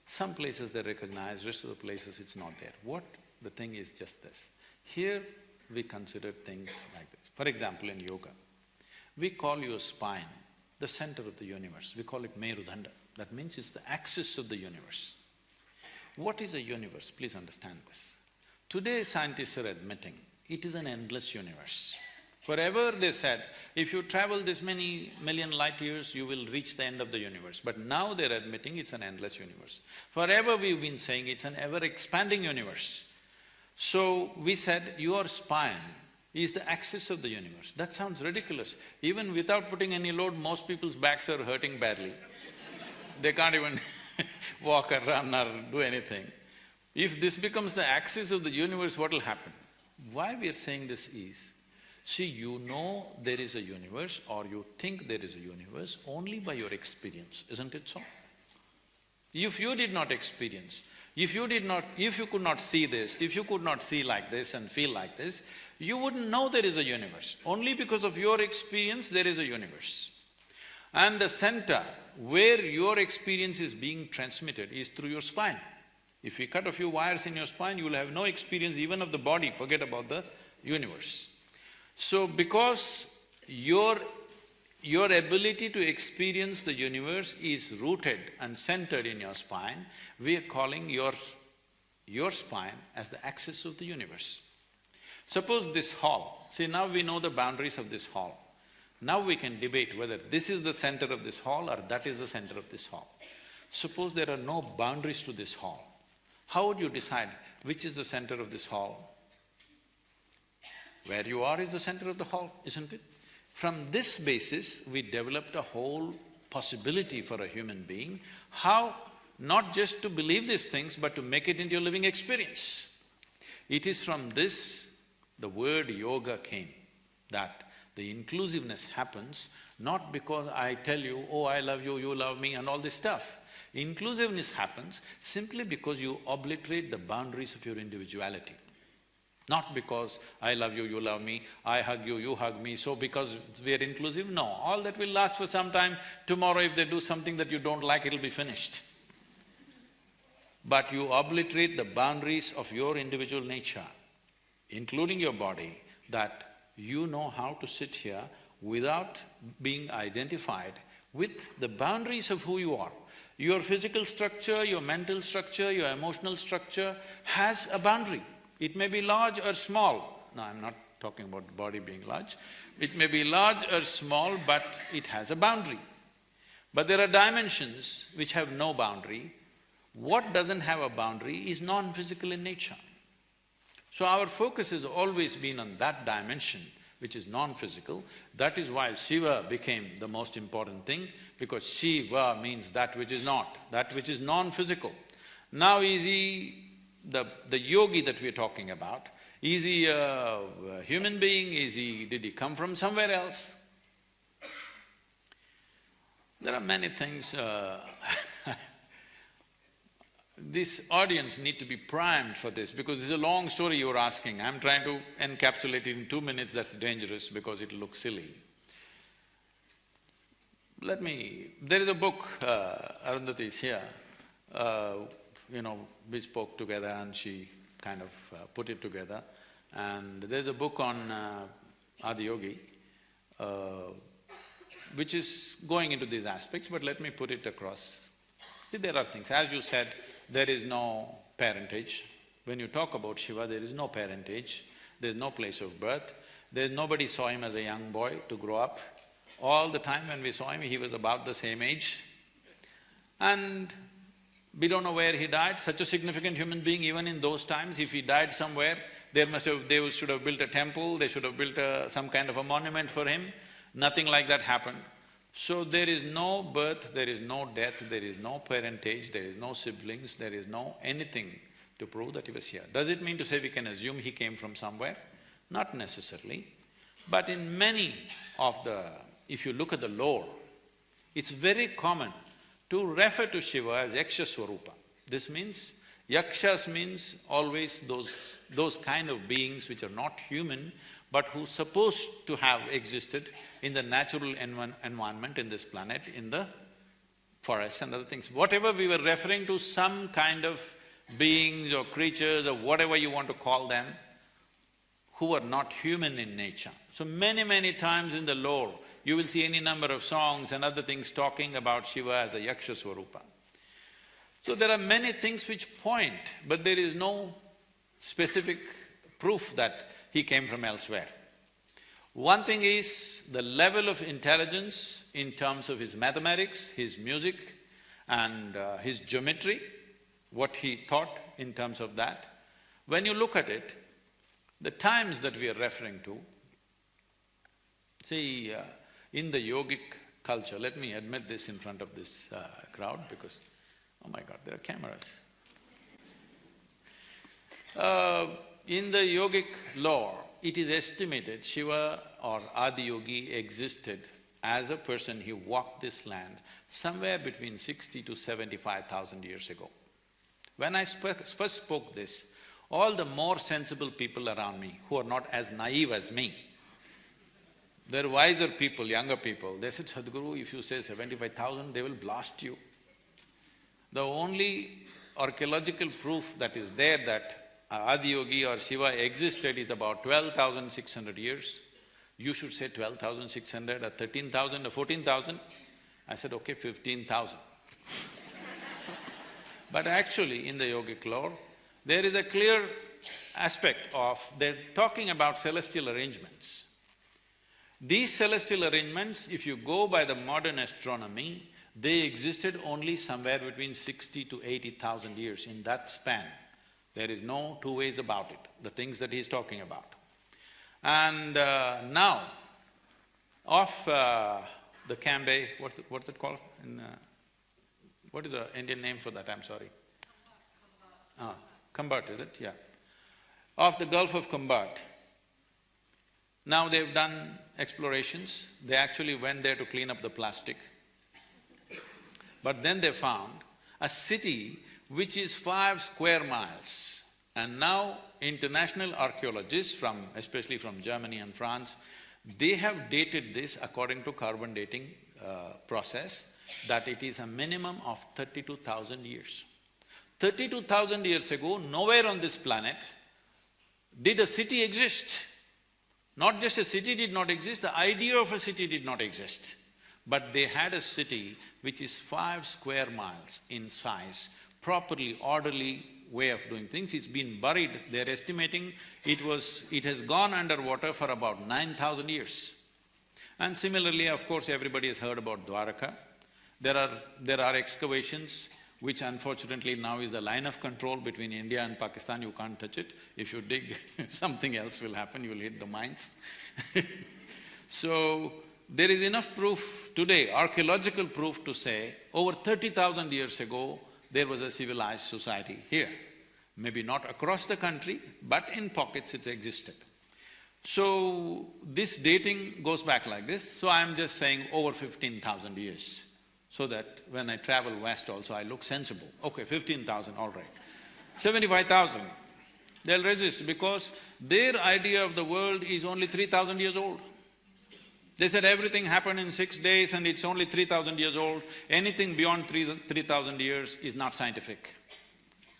some places they recognize, rest of the places it's not there. What the thing is just this, here we consider things like this. For example, in yoga, we call your spine the center of the universe. We call it Merudanda. That means it's the axis of the universe. What is a universe? Please understand this. Today scientists are admitting it is an endless universe. Forever they said, if you travel this many million light years, you will reach the end of the universe. But now they're admitting it's an endless universe. Forever we've been saying it's an ever-expanding universe. So we said, your spine is the axis of the universe. That sounds ridiculous. Even without putting any load, most people's backs are hurting badly. They can't even walk or run or do anything. If this becomes the axis of the universe, what will happen? Why we are saying this is, see, you know there is a universe or you think there is a universe only by your experience, isn't it so? If you did not experience, if you could not see this, if you could not see like this and feel like this, you wouldn't know there is a universe. Only because of your experience there is a universe. And the center where your experience is being transmitted is through your spine. If you cut a few wires in your spine, you will have no experience even of the body, forget about the universe. So because your ability to experience the universe is rooted and centered in your spine, we are calling your spine as the axis of the universe. Suppose this hall, see now we know the boundaries of this hall. Now we can debate whether this is the center of this hall or that is the center of this hall. Suppose there are no boundaries to this hall. How would you decide which is the center of this hall? Where you are is the center of the hall, isn't it? From this basis, we developed a whole possibility for a human being, how not just to believe these things, but to make it into a living experience. It is from this the word yoga came, that the inclusiveness happens not because I tell you, oh, I love you, you love me and all this stuff. Inclusiveness happens simply because you obliterate the boundaries of your individuality. Not because I love you, you love me, I hug you, you hug me, so because we are inclusive, no. All that will last for some time. Tomorrow if they do something that you don't like, it'll be finished. But you obliterate the boundaries of your individual nature, including your body, that you know how to sit here without being identified with the boundaries of who you are. Your physical structure, your mental structure, your emotional structure has a boundary. It may be large or small. No, I'm not talking about the body being large. It may be large or small, but it has a boundary. But there are dimensions which have no boundary. What doesn't have a boundary is non-physical in nature. So our focus has always been on that dimension, which is non-physical. That is why Shiva became the most important thing, because Shiva means that which is not, that which is non-physical. Now is he the yogi that we're talking about, is he a human being, did he come from somewhere else? There are many things this audience need to be primed for this, because it's a long story you're asking. I'm trying to encapsulate it in 2 minutes, that's dangerous because it'll look silly. There is a book, Arundhati is here, we spoke together and she kind of put it together. And there's a book on Adiyogi, which is going into these aspects, but let me put it across. See, there are things, as you said, there is no parentage. When you talk about Shiva, there is no parentage, there's no place of birth, nobody saw him as a young boy to grow up. All the time when we saw him, he was about the same age. And we don't know where he died, such a significant human being. Even in those times, if he died somewhere, they should have built a temple, they should have built some kind of a monument for him. Nothing like that happened. So there is no birth, there is no death, there is no parentage, there is no siblings, there is no anything to prove that he was here. Does it mean to say we can assume he came from somewhere? Not necessarily. But in many of if you look at the lore, it's very common to refer to Shiva as Yaksha Swarupa. This means, Yakshas means always those kind of beings which are not human, but who supposed to have existed in the natural environment in this planet, in the forests and other things. Whatever we were referring to, some kind of beings or creatures or whatever you want to call them, who are not human in nature. So many times in the lore, you will see any number of songs and other things talking about Shiva as a Yaksha Swarupa. So there are many things which point, but there is no specific proof that he came from elsewhere. One thing is the level of intelligence in terms of his mathematics, his music and his geometry, what he thought in terms of that. When you look at it, The times that we are referring to, see, in the yogic culture, let me admit this in front of this crowd because, oh my God, there are cameras. In the yogic lore, it is estimated Shiva or Adiyogi existed as a person. He walked this land somewhere between 60 to 75,000 years ago. When I first spoke this, all the more sensible people around me, who are not as naive as me, they're wiser people, younger people, they said, Sadhguru, if you say 75,000, they will blast you. The only archaeological proof that is there that Adiyogi or Shiva existed is about 12,600 years. You should say 12,600 or 13,000 or 14,000. I said, okay, 15,000. But actually, in the yogic lore, there is a clear aspect of… they're talking about celestial arrangements. These celestial arrangements, if you go by the modern astronomy, they existed only somewhere between 60 to 80,000 years. In that span, there is no two ways about it, the things that he's talking about. And now, of the Cambay, what's it called? What is the Indian name for that, I'm sorry? Kumbat, is it? Yeah. Of the Gulf of Kumbat, now they've done explorations, they actually went there to clean up the plastic. But then they found a city which is 5 square miles. And now international archaeologists from… especially from Germany and France, they have dated this according to carbon dating process, that it is a minimum of 32,000 years. 32,000 years ago, nowhere on this planet did a city exist. Not just a city did not exist, the idea of a city did not exist. But they had a city which is 5 square miles in size, properly, orderly way of doing things. It's been buried, they're estimating it has gone underwater for about 9,000 years. And similarly, of course, everybody has heard about Dwaraka. There are excavations which unfortunately now is the line of control between India and Pakistan, you can't touch it. If you dig, something else will happen, you'll hit the mines. So, there is enough proof today, archaeological proof to say, over 30,000 years ago, there was a civilized society here. Maybe not across the country, but in pockets it existed. So, this dating goes back like this, so I'm just saying over 15,000 years, so that when I travel west also I look sensible. Okay, 15,000, all right. 75,000, they'll resist because their idea of the world is only 3,000 years old. They said everything happened in 6 days and it's only 3,000 years old. Anything beyond 3,000 years is not scientific.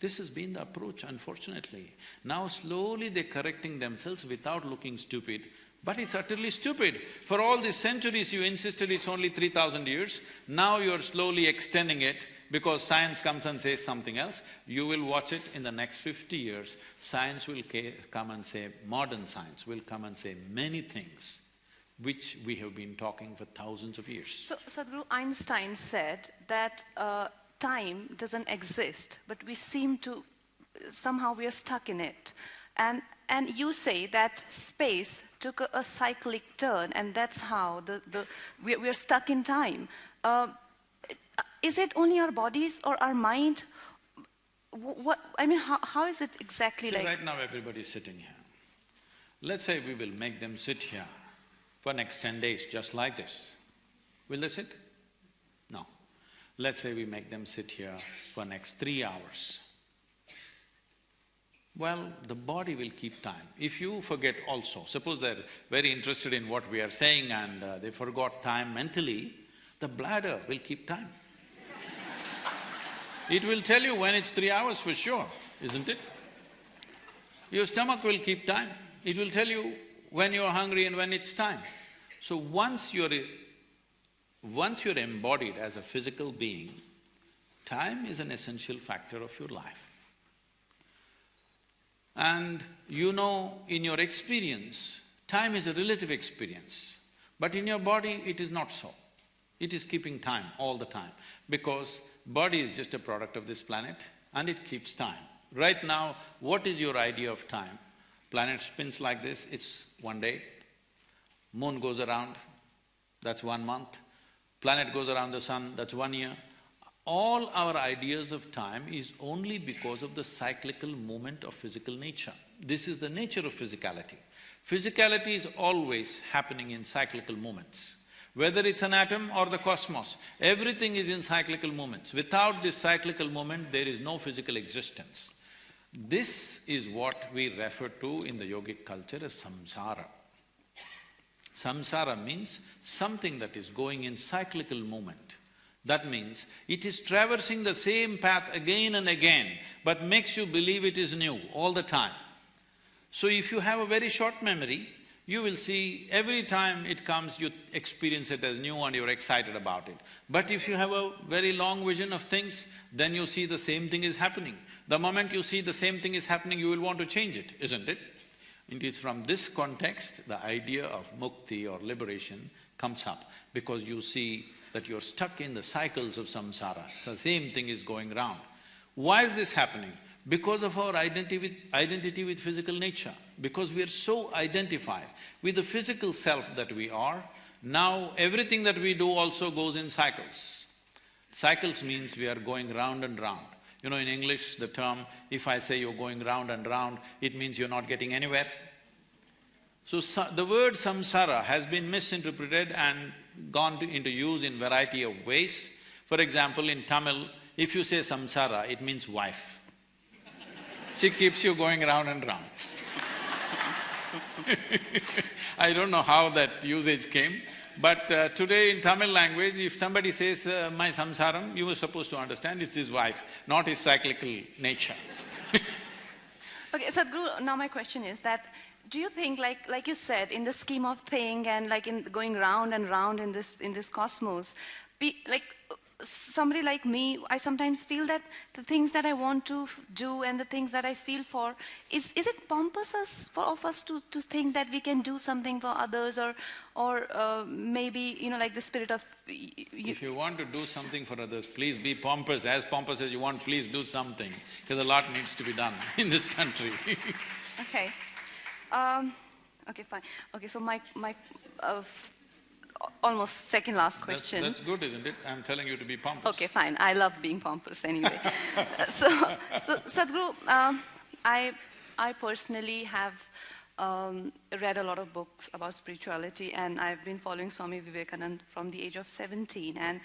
This has been the approach, unfortunately. Now slowly they're correcting themselves without looking stupid, but it's utterly stupid. For all these centuries you insisted it's only 3,000 years, now you're slowly extending it because science comes and says something else. You will watch it in the next 50 years, science will come and say… modern science will come and say many things which we have been talking for thousands of years. So, Sadhguru, Einstein said that time doesn't exist, but we seem to… somehow we are stuck in it. And you say that space took a cyclic turn and that's how we're stuck in time. Is it only our bodies or our mind? How is it exactly like… Right now everybody is sitting here. Let's say we will make them sit here for next 10 days, just like this. Will they sit? No. Let's say we make them sit here for next 3 hours. Well, the body will keep time. If you forget also, suppose they're very interested in what we are saying and they forgot time mentally, the bladder will keep time. It will tell you when it's 3 hours for sure, isn't it? Your stomach will keep time. It will tell you when you're hungry and when it's time. So once you're embodied as a physical being, time is an essential factor of your life. And you know, in your experience, time is a relative experience, but in your body it is not so. It is keeping time all the time, because body is just a product of this planet and it keeps time. Right now, what is your idea of time? Planet spins like this, it's 1 day. Moon goes around, that's 1 month. Planet goes around the sun, that's 1 year. All our ideas of time is only because of the cyclical movement of physical nature. This is the nature of physicality. Physicality is always happening in cyclical movements. Whether it's an atom or the cosmos, everything is in cyclical movements. Without this cyclical movement, there is no physical existence. This is what we refer to in the yogic culture as samsara. Samsara means something that is going in cyclical movement. That means it is traversing the same path again and again, but makes you believe it is new all the time. So if you have a very short memory, you will see every time it comes, you experience it as new and you're excited about it. But if you have a very long vision of things, then you see the same thing is happening. The moment you see the same thing is happening, you will want to change it, isn't it? It is from this context, the idea of mukti or liberation comes up, because you see that you're stuck in the cycles of samsara, so the same thing is going round. Why is this happening? Because of our identity with physical nature. Because we are so identified with the physical self that we are, now everything that we do also goes in cycles. Cycles means we are going round and round. You know, in English, the term, if I say you're going round and round, it means you're not getting anywhere. So, the word samsara has been misinterpreted and gone into use in variety of ways. For example, in Tamil, if you say samsara, it means wife. She keeps you going round and round. I don't know how that usage came, but today in Tamil language, if somebody says, my samsaram, you were supposed to understand it's his wife, not his cyclical nature. Okay, Sadhguru, now my question is that, do you think, like you said, in the scheme of thing and like in going round and round in this cosmos, somebody like me, I sometimes feel that the things that I want to do and the things that I feel for, is it pompous of us to think that we can do something for others, or maybe, you know, like the spirit of… If you want to do something for others, please be pompous as you want, please do something, because a lot needs to be done in this country. Okay. Okay, fine. Okay, so my almost second last question. That's good, isn't it? I'm telling you to be pompous. Okay, fine. I love being pompous anyway. So Sadhguru, I personally have read a lot of books about spirituality, and I've been following Swami Vivekananda from the age of 17, and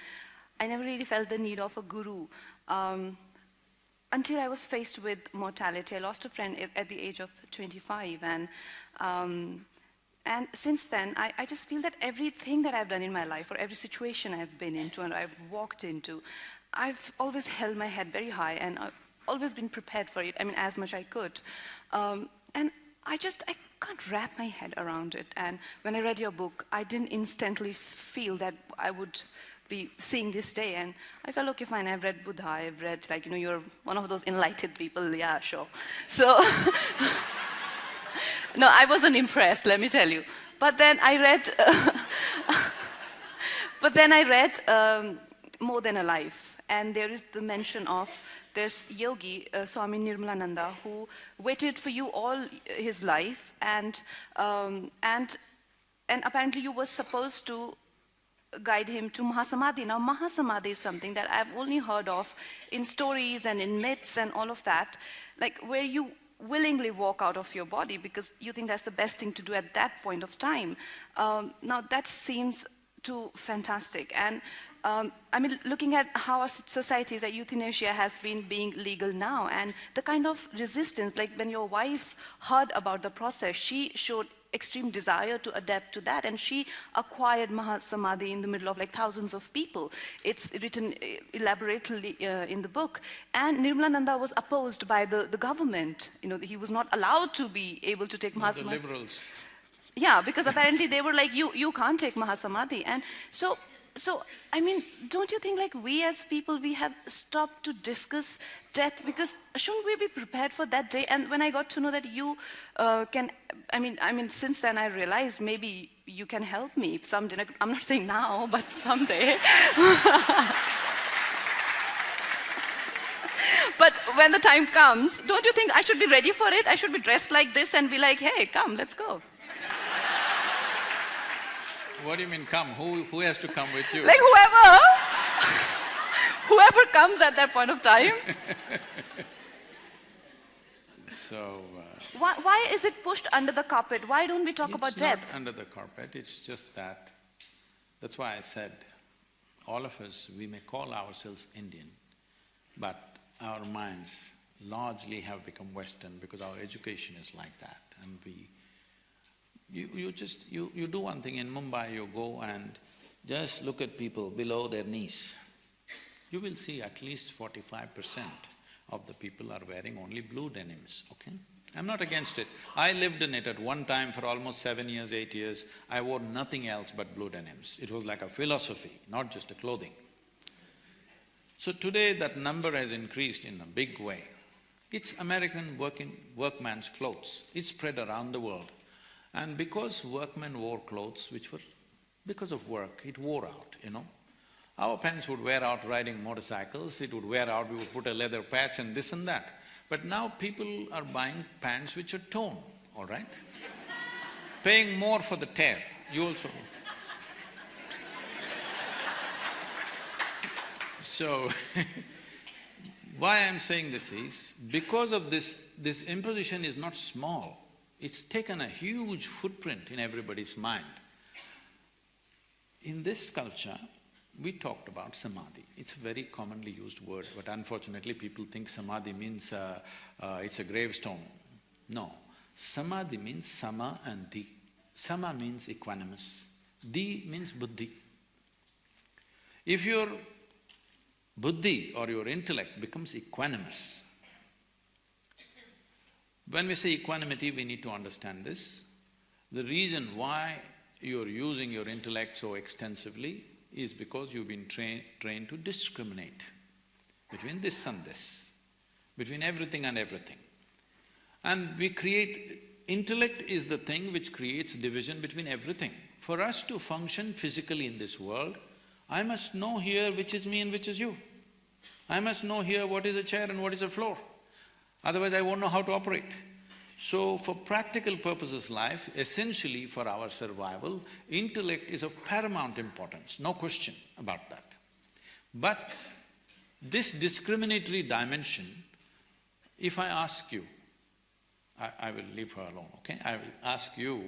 I never really felt the need of a guru until I was faced with mortality. I lost a friend at the age of 25, and since then, I just feel that everything that I've done in my life, or every situation I've been into and I've walked into, I've always held my head very high, and I've always been prepared for it, I mean, as much I could. And I can't wrap my head around it. And when I read your book, I didn't instantly feel that I would be seeing this day. And I felt, okay, fine, I've read Buddha, I've read, like, you know, you're one of those enlightened people, yeah, sure. So… No, I wasn't impressed, let me tell you. But then I read More Than a Life, and there is the mention of this yogi, Swami Nirmalananda, who waited for you all his life, and apparently you were supposed to guide him to Mahasamadhi. Now, Mahasamadhi is something that I've only heard of in stories and in myths and all of that, like where you willingly walk out of your body because you think that's the best thing to do at that point of time. Now that seems too fantastic. And I mean, looking at how our societies, like euthanasia has been being legal now, and the kind of resistance, like when your wife heard about the process, she showed extreme desire to adapt to that, and she acquired Mahasamadhi in the middle of like thousands of people. It's written elaborately in the book. And Nirmalananda was opposed by the government. You know, he was not allowed to be able to take Mahasamadhi. The liberals. Yeah, because apparently they were like, you can't take Mahasamadhi. And so, I mean, don't you think like we as people, we have stopped to discuss death, because shouldn't we be prepared for that day? And when I got to know that you can, I mean, since then I realized maybe you can help me someday. I'm not saying now, but someday. But when the time comes, don't you think I should be ready for it? I should be dressed like this and be like, hey, come, let's go. What do you mean come? Who has to come with you? Like whoever comes at that point of time. So… Why is it pushed under the carpet? Why don't we talk about depth? It's not under the carpet, it's just that… That's why I said, all of us, we may call ourselves Indian, but our minds largely have become Western because our education is like that. And you do one thing in Mumbai, you go and just look at people below their knees. You will see at least 45% of the people are wearing only blue denims, okay? I'm not against it. I lived in it at one time for almost 7 years, 8 years. I wore nothing else but blue denims. It was like a philosophy, not just a clothing. So today that number has increased in a big way. It's American workman's clothes. It's spread around the world. And because workmen wore clothes which were… because of work, it wore out, you know. Our pants would wear out riding motorcycles, it would wear out, we would put a leather patch and this and that. But now people are buying pants which are torn, all right? Paying more for the tear, you also… So, why I'm saying this is, because of this imposition is not small, it's taken a huge footprint in everybody's mind. In this sculpture, we talked about samadhi. It's a very commonly used word, but unfortunately people think samadhi means it's a gravestone. No, samadhi means sama and di. Sama means equanimous, di means buddhi. If your buddhi or your intellect becomes equanimous, when we say equanimity, we need to understand this. The reason why you're using your intellect so extensively is because you've been trained to discriminate between this and this, between everything and everything. And we create… intellect is the thing which creates division between everything. For us to function physically in this world, I must know here which is me and which is you. I must know here what is a chair and what is a floor, otherwise I won't know how to operate. So for practical purposes life, essentially for our survival, intellect is of paramount importance, no question about that. But this discriminatory dimension, if I ask you, I will leave her alone, okay? I will ask you,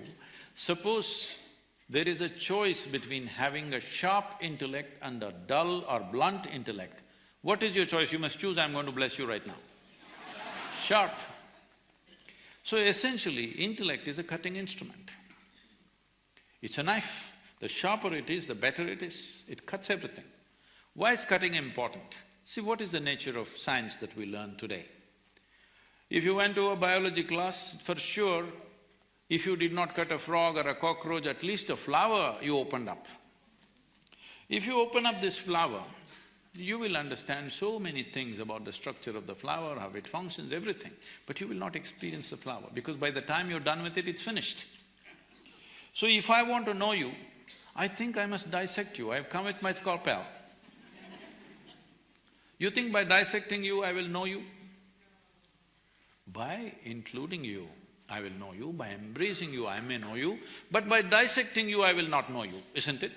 suppose there is a choice between having a sharp intellect and a dull or blunt intellect. What is your choice? You must choose, I'm going to bless you right now. Sharp. So essentially, intellect is a cutting instrument. It's a knife. The sharper it is, the better it is. It cuts everything. Why is cutting important? See, what is the nature of science that we learn today? If you went to a biology class, for sure, if you did not cut a frog or a cockroach, at least a flower you opened up. If you open up this flower, you will understand so many things about the structure of the flower, how it functions, everything, but you will not experience the flower because by the time you're done with it, it's finished. So if I want to know you, I think I must dissect you. I've come with my scalpel. You think by dissecting you, I will know you? By including you, I will know you. By embracing you, I may know you. But by dissecting you, I will not know you, isn't it?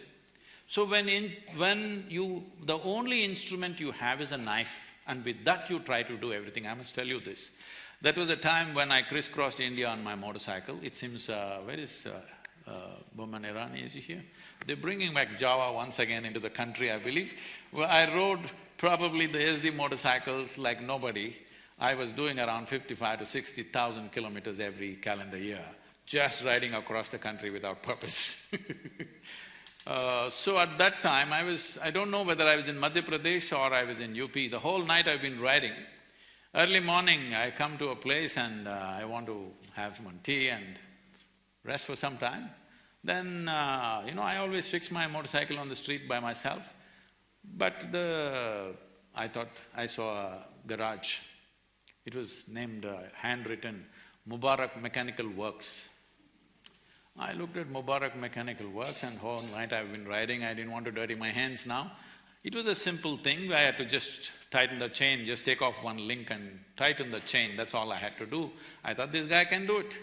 So the only instrument you have is a knife, and with that you try to do everything. I must tell you this. That was a time when I crisscrossed India on my motorcycle. It seems… where is Boman Irani, is he here? They're bringing back Java once again into the country, I believe. Well, I rode probably the SD motorcycles like nobody. I was doing around 55 to 60,000 kilometers every calendar year, just riding across the country without purpose. So at that time, I don't know whether I was in Madhya Pradesh or I was in UP. The whole night I've been riding. Early morning, I come to a place and I want to have some tea and rest for some time. Then, I always fix my motorcycle on the street by myself. But I thought I saw a garage. It was named, handwritten, Mubarak Mechanical Works. I looked at Mubarak Mechanical Works and whole night I've been riding, I didn't want to dirty my hands now. It was a simple thing, I had to just tighten the chain, just take off one link and tighten the chain, that's all I had to do. I thought this guy can do it.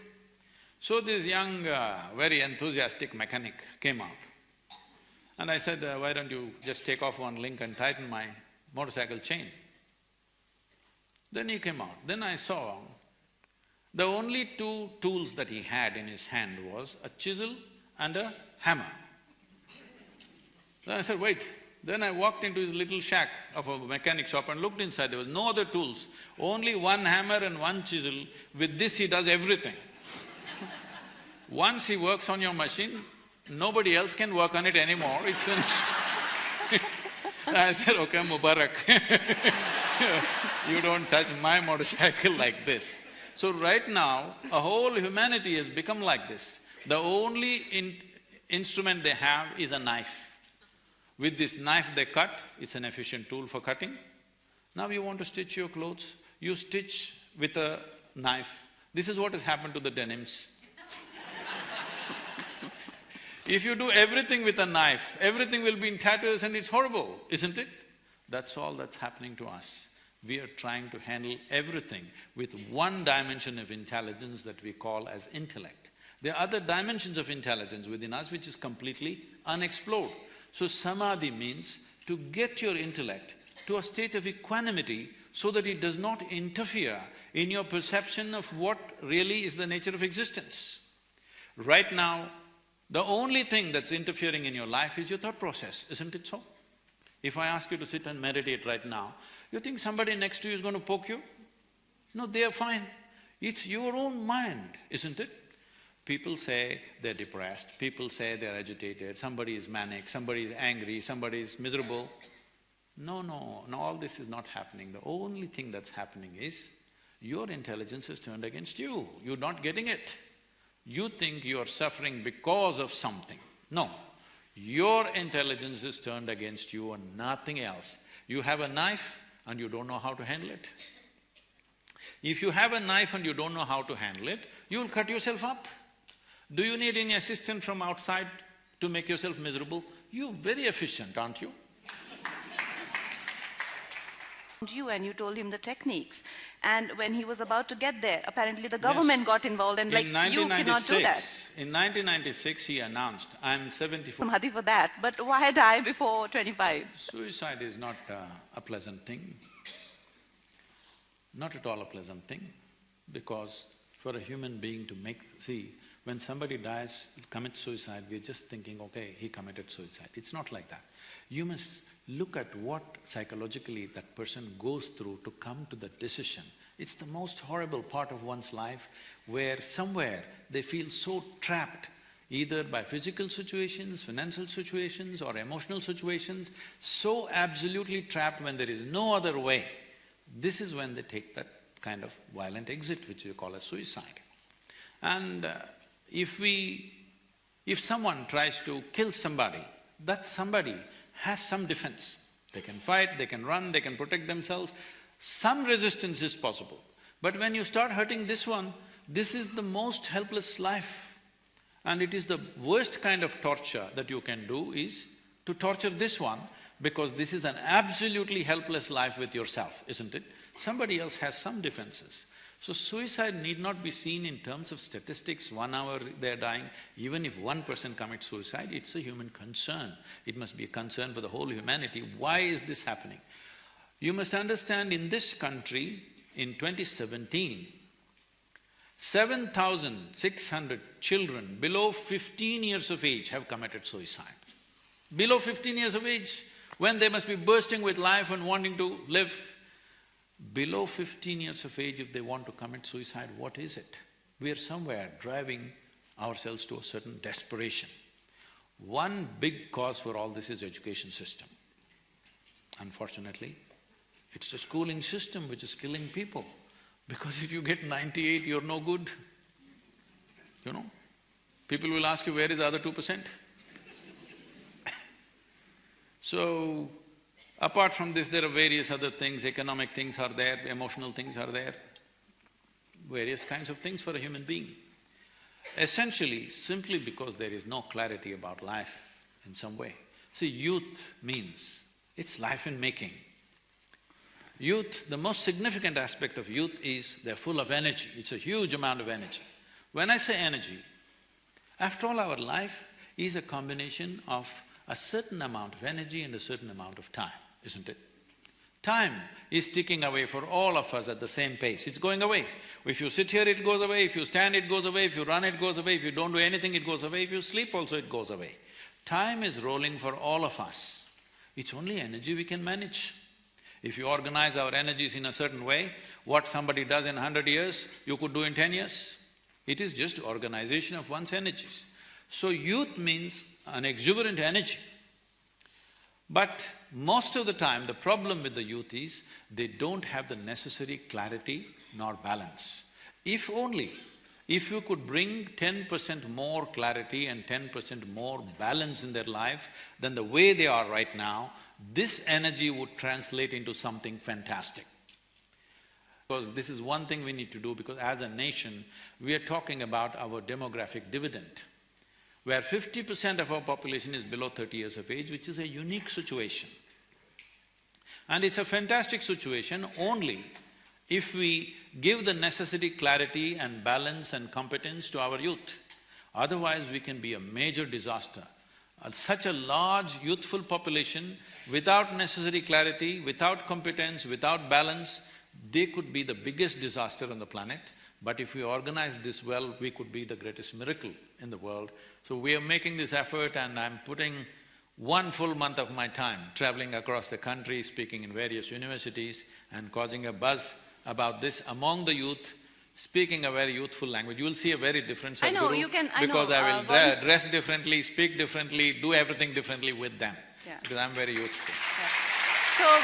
So this young, very enthusiastic mechanic came out. And I said, why don't you just take off one link and tighten my motorcycle chain? Then he came out. Then I saw the only two tools that he had in his hand was a chisel and a hammer. Then I said, wait. Then I walked into his little shack of a mechanic shop and looked inside, there was no other tools, only one hammer and one chisel. With this he does everything. Once he works on your machine, nobody else can work on it anymore, it's finished. I said, okay, Mubarak, you don't touch my motorcycle like this. So right now, a whole humanity has become like this. The only instrument they have is a knife. With this knife they cut, it's an efficient tool for cutting. Now you want to stitch your clothes, you stitch with a knife. This is what has happened to the denims. If you do everything with a knife, everything will be in tatters and it's horrible, isn't it? That's all that's happening to us. We are trying to handle everything with one dimension of intelligence that we call as intellect. There are other dimensions of intelligence within us which is completely unexplored. So samadhi means to get your intellect to a state of equanimity so that it does not interfere in your perception of what really is the nature of existence. Right now, the only thing that's interfering in your life is your thought process, isn't it so? If I ask you to sit and meditate right now, you think somebody next to you is going to poke you? No, they are fine. It's your own mind, isn't it? People say they're depressed, people say they're agitated, somebody is manic, somebody is angry, somebody is miserable. No, all this is not happening. The only thing that's happening is your intelligence is turned against you, you're not getting it. You think you're suffering because of something. No, your intelligence is turned against you and nothing else. You have a knife and you don't know how to handle it. If you have a knife and you don't know how to handle it, you'll cut yourself up. Do you need any assistance from outside to make yourself miserable? You're very efficient, aren't you? And you told him the techniques. And when he was about to get there, apparently the government got involved and like, you cannot do that. In 1996, he announced, I'm 74. Samadhi for that, but why die before 25? Suicide is not a pleasant thing. Not at all a pleasant thing, because for a human being to see, when somebody dies, commits suicide, we're just thinking, okay, he committed suicide. It's not like that. You must look at what psychologically that person goes through to come to that decision. It's the most horrible part of one's life where somewhere they feel so trapped, either by physical situations, financial situations or emotional situations, so absolutely trapped when there is no other way. This is when they take that kind of violent exit which we call as suicide. And if someone tries to kill somebody, that somebody has some defense. They can fight, they can run, they can protect themselves. Some resistance is possible. But when you start hurting this one, this is the most helpless life. And it is the worst kind of torture that you can do is to torture this one, because this is an absolutely helpless life with yourself, isn't it? Somebody else has some defenses. So suicide need not be seen in terms of statistics, 1 hour they're dying. Even if one person commits suicide, it's a human concern. It must be a concern for the whole humanity. Why is this happening? You must understand, in this country, in 2017, 7,600 children below 15 years of age have committed suicide. Below 15 years of age, when they must be bursting with life and wanting to live. Below 15 years of age, if they want to commit suicide, what is it? We are somewhere driving ourselves to a certain desperation. One big cause for all this is education system. Unfortunately, it's the schooling system which is killing people. Because if you get 98, you're no good, you know. People will ask you, where is the other 2%? So, apart from this, there are various other things, economic things are there, emotional things are there, various kinds of things for a human being. Essentially, simply because there is no clarity about life in some way. See, youth means It's life in making. Youth, the most significant aspect of youth is they're full of energy, it's a huge amount of energy. When I say energy, after all, our life is a combination of a certain amount of energy and a certain amount of time, isn't it? Time is ticking away for all of us at the same pace, it's going away. If you sit here, it goes away, if you stand, it goes away, if you run, it goes away, if you don't do anything, it goes away, if you sleep also, it goes away. Time is rolling for all of us. It's only energy we can manage. If you organize our energies in a certain way, what somebody does in 100 years, you could do in 10 years. It is just organization of one's energies. So youth means an exuberant energy. But most of the time, the problem with the youth is they don't have the necessary clarity nor balance. If you could bring 10% more clarity and 10% more balance in their life than the way they are right now, this energy would translate into something fantastic. Because this is one thing we need to do, because as a nation, we are talking about our demographic dividend, where 50% of our population is below 30 years of age, which is a unique situation. And it's a fantastic situation only if we give the necessary clarity and balance and competence to our youth. Otherwise, we can be a major disaster. Such a large youthful population, without necessary clarity, without competence, without balance, they could be the biggest disaster on the planet. But if we organize this well, we could be the greatest miracle in the world. So we are making this effort, and I'm putting 1 full month of my time traveling across the country, speaking in various universities and causing a buzz about this among the youth, speaking a very youthful language. You will see a very different Sadhguru. I know, you can… Because I will dress differently, speak differently, do everything differently with them. Yeah. Because I'm very youthful. Yeah.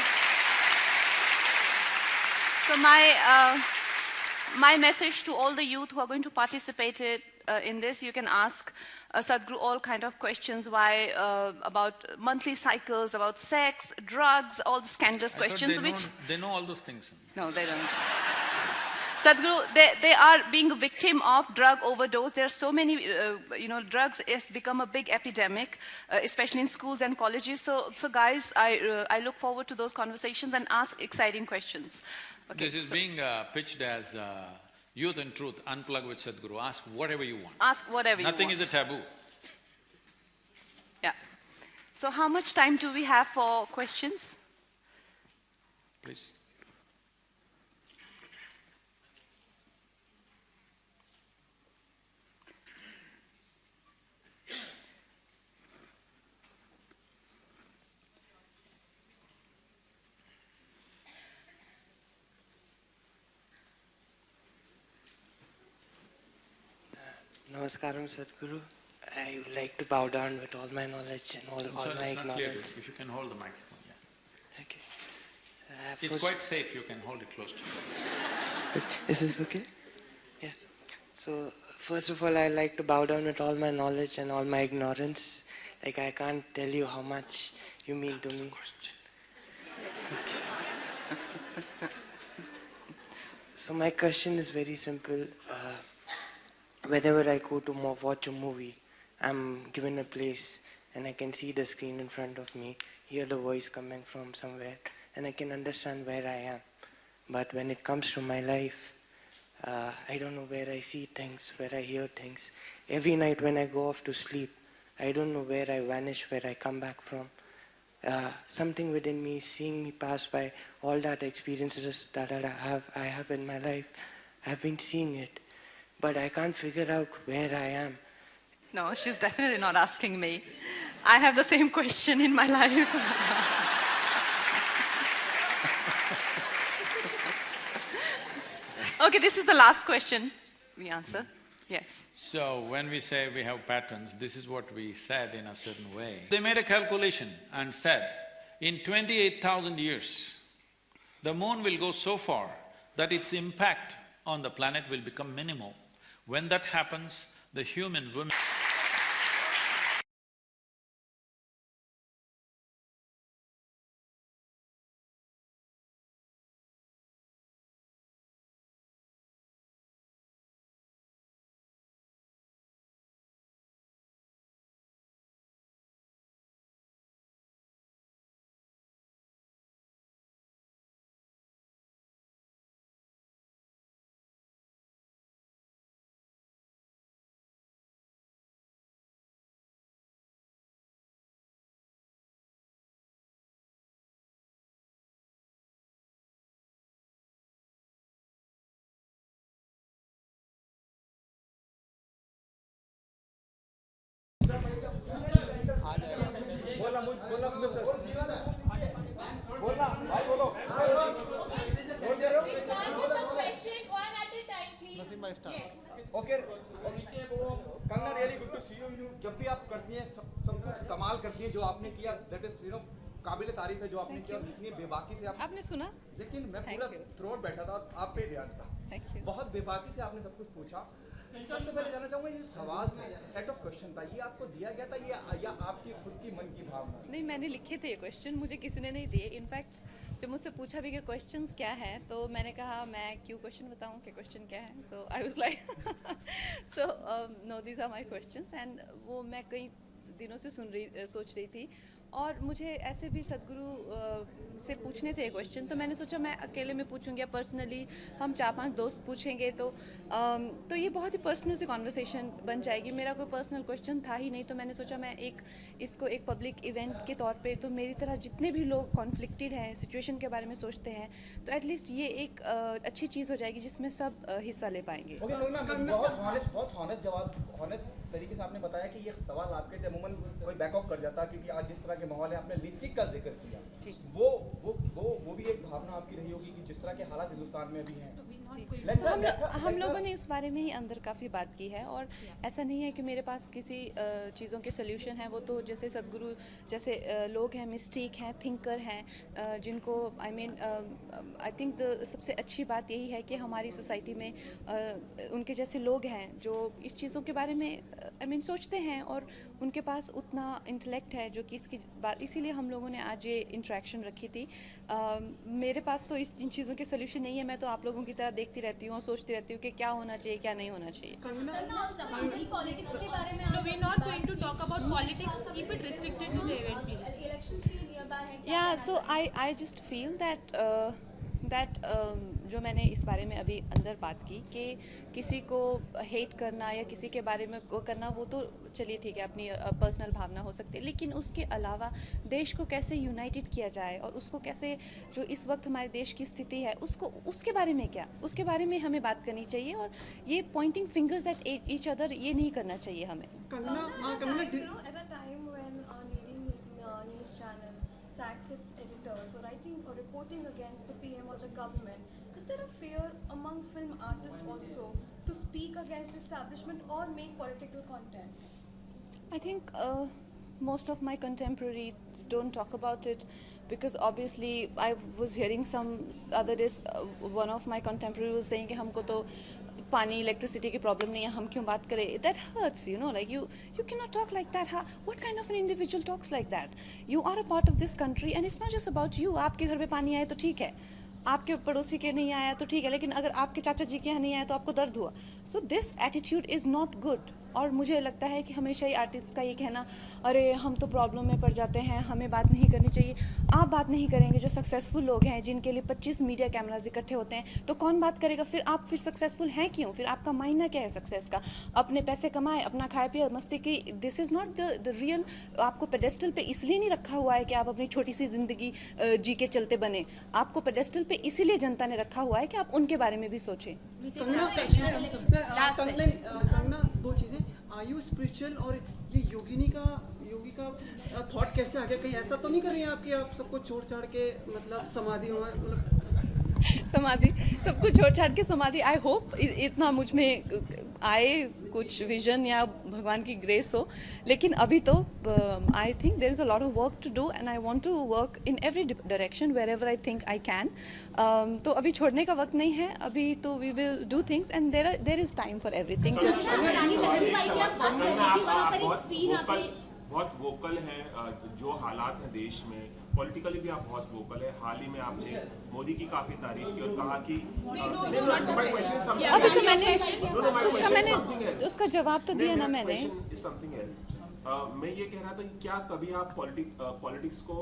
So my message to all the youth who are going to participate in this, you can ask Sadhguru all kind of questions, about monthly cycles, about sex, drugs, all the scandalous questions which… They know all those things. No, they don't. Sadhguru, they are being a victim of drug overdose. There are so many, drugs has become a big epidemic, especially in schools and colleges. So guys, I look forward to those conversations and ask exciting questions. Okay, this is being pitched as Youth and Truth, Unplug with Sadhguru. Ask whatever you want. Ask whatever you want. Nothing is a taboo. Yeah. So how much time do we have for questions? Please. Namaskaram, Sadhguru. I would like to bow down with all my knowledge and all my ignorance. If you can hold the microphone, yeah. Okay. It's quite safe, you can hold it close to you. Is this okay? Yeah. So, first of all, I like to bow down with all my knowledge and all my ignorance. Like, I can't tell you how much you mean to me. Okay. So my question is very simple. Whenever I go to watch a movie, I'm given a place and I can see the screen in front of me, hear the voice coming from somewhere, and I can understand where I am. But when it comes to my life, I don't know where I see things, where I hear things. Every night when I go off to sleep, I don't know where I vanish, where I come back from. Something within me is seeing me pass by all that experiences that I have in my life. I've been seeing it, but I can't figure out where I am. No, she's definitely not asking me. I have the same question in my life. Okay, this is the last question we answer. Yes. So, when we say we have patterns, this is what we said in a certain way. They made a calculation and said, in 28,000 years, the moon will go so far that its impact on the planet will become minimal. When that happens, the human women okay Kangana, really good to see you. जब भी आप करती हैं सब कुछ कमाल करती हैं जो आपने किया, दैट इज काबिल तारीफ है जो आपने किया। जितनी बेबाकी से आपने सुना, लेकिन मैं पूरा थ्रोट बैठा था और आप पे ध्यान था। बहुत बेबाकी से आपने सब कुछ पूछा। सबसे पहले जानना चाहूँगा, ये सवाल था, सेट ऑफ क्वेश्चन था, ये आपको दिया गया था या आपकी खुद की मन की भावना? नहीं, मैंने लिखे थे ये क्वेश्चन, मुझे किसी ने नहीं दिए। इनफैक्ट जब मुझसे पूछा भी कि क्वेश्चंस क्या हैं, तो मैंने कहा मैं क्यों क्वेश्चन बताऊं कि क्वेश्चन क्या है। So I was like so no, these are my questions. And वो मैं कई दिनों से सोच रही थी, और मुझे ऐसे भी सदगुरु से पूछने थे क्वेश्चन, तो मैंने सोचा मैं अकेले में पूछूंगी या पर्सनली हम 4-5 दोस्त पूछेंगे तो ये बहुत ही पर्सनल सी कॉन्वर्सेशन बन जाएगी। मेरा कोई पर्सनल क्वेश्चन था ही नहीं, तो मैंने सोचा मैं इसको एक पब्लिक इवेंट के तौर पे, तो मेरी तरह जितने भी लोग कॉन्फ्लिक्टेड हैं, सिचुएशन के बारे में सोचते हैं, तो एटलीस्ट ये एक अच्छी चीज़ हो जाएगी जिसमें सब हिस्सा ले पाएंगे। बहुत ऑनेस्ट जवाब, ऑनेस्ट तरीके से आपने बताया कि ये सवाल आपके थे, अमूमन कोई बैक ऑफ कर जाता, क्योंकि आज जिस तरह के माहौल है, आपने लिपस्टिक का जिक्र किया, वो भी एक भावना आपकी रही होगी कि जिस तरह के हालात हिंदुस्तान में अभी हैं। हम लोगों ने इस बारे में ही अंदर काफ़ी बात की है, और ऐसा नहीं है कि मेरे पास किसी चीज़ों के सोल्यूशन है। वो तो जैसे सदगुरु जैसे लोग हैं, मिस्टिक हैं, थिंकर हैं, जिनको आई थिंक सबसे अच्छी बात यही है कि हमारी सोसाइटी में उनके जैसे लोग हैं जो इस चीज़ों के बारे में सोचते हैं, और उनके पास उतना इंटेलेक्ट है जो कि इसकी बात, इसीलिए हम लोगों ने आज ये इंटरेक्शन रखी थी। मेरे पास तो इन चीज़ों के सोल्यूशन नहीं है, मैं तो आप लोगों की तरह देखती रहती हूँ और सोचती रहती हूँ कि क्या होना चाहिए, क्या नहीं होना चाहिए। पॉलिटिक्स के बारे में we are not going to talk about politics, keep it restricted to the event please. Elections के नियर बाय है। या so I just feel that जो मैंने इस बारे में अभी अंदर बात की कि किसी को हेट करना या किसी के बारे में करना, वो तो चलिए ठीक है, अपनी पर्सनल भावना हो सकती है, लेकिन उसके अलावा देश को कैसे यूनाइटेड किया जाए और उसको कैसे, जो इस वक्त हमारे देश की स्थिति है, उसके बारे में क्या, उसके बारे में हमें बात करनी चाहिए, और ये Poynting fingers at each other, ये नहीं करना चाहिए हमें। sacks its editors for writing or reporting against the PM or the government. Is there a fear among film artists also to speak against the establishment or make political content? I think most of my contemporaries don't talk about it, because obviously I was hearing some other days one of my contemporaries was saying कि हमको तो पानी, electricity की problem नहीं है, हम क्यों बात करें। That hurts, you know, like you cannot talk like that. What kind of an individual talks like that? You are a part of this country and it's not just about you. आपके घर पे पानी आए तो ठीक है, आपके पड़ोसी के नहीं आया तो ठीक है, लेकिन अगर आपके चाचा जी के यहाँ नहीं आया तो आपको दर्द हुआ। So this attitude is not good. और मुझे लगता है कि हमेशा ही आर्टिस्ट का ये कहना, अरे हम तो प्रॉब्लम में पड़ जाते हैं, हमें बात नहीं करनी चाहिए। आप बात नहीं करेंगे, जो सक्सेसफुल लोग हैं जिनके लिए 25 मीडिया कैमराज इकट्ठे होते हैं, तो कौन बात करेगा? फिर आप सक्सेसफुल हैं क्यों? फिर आपका मायना क्या है सक्सेस का? अपने पैसे कमाए, अपना खाए पिए, मस्ती की, this is not the real. आपको पेडेस्टल पे इसलिए नहीं रखा हुआ है कि आप अपनी छोटी सी ज़िंदगी जी के चलते बने। आपको पेडेस्टल पे इसीलिए जनता ने रखा हुआ है कि आप उनके बारे में भी सोचें। कंगना, दो चीज़ें, आर यू स्पिरिचुअल और ये योगी का थॉट कैसे आ गया? कहीं ऐसा तो नहीं कर रही हैं आप कि आप सबको छोड़ छाड़ के मतलब समाधि हो, समाधि सब कुछ छोड़ छाड़ के समाधि? आई होप इतना मुझ में आए कुछ विजन या भगवान की ग्रेस हो, लेकिन अभी तो I think there is a lot of work to do and I want to work in every direction wherever I think I can. तो अभी छोड़ने का वक्त नहीं है, अभी तो we will do things and there is time for everything. बहुत वोकल हैं, जो हालात हैं देश में, पॉलिटिकली भी आप बहुत वोकल है। हाल ही में आपने मोदी की काफी तारीफ की और कहा कि उसका जवाब तो दिया ना मैंने। मैं ये कह रहा था कि क्या कभी आप पॉलिटिक्स को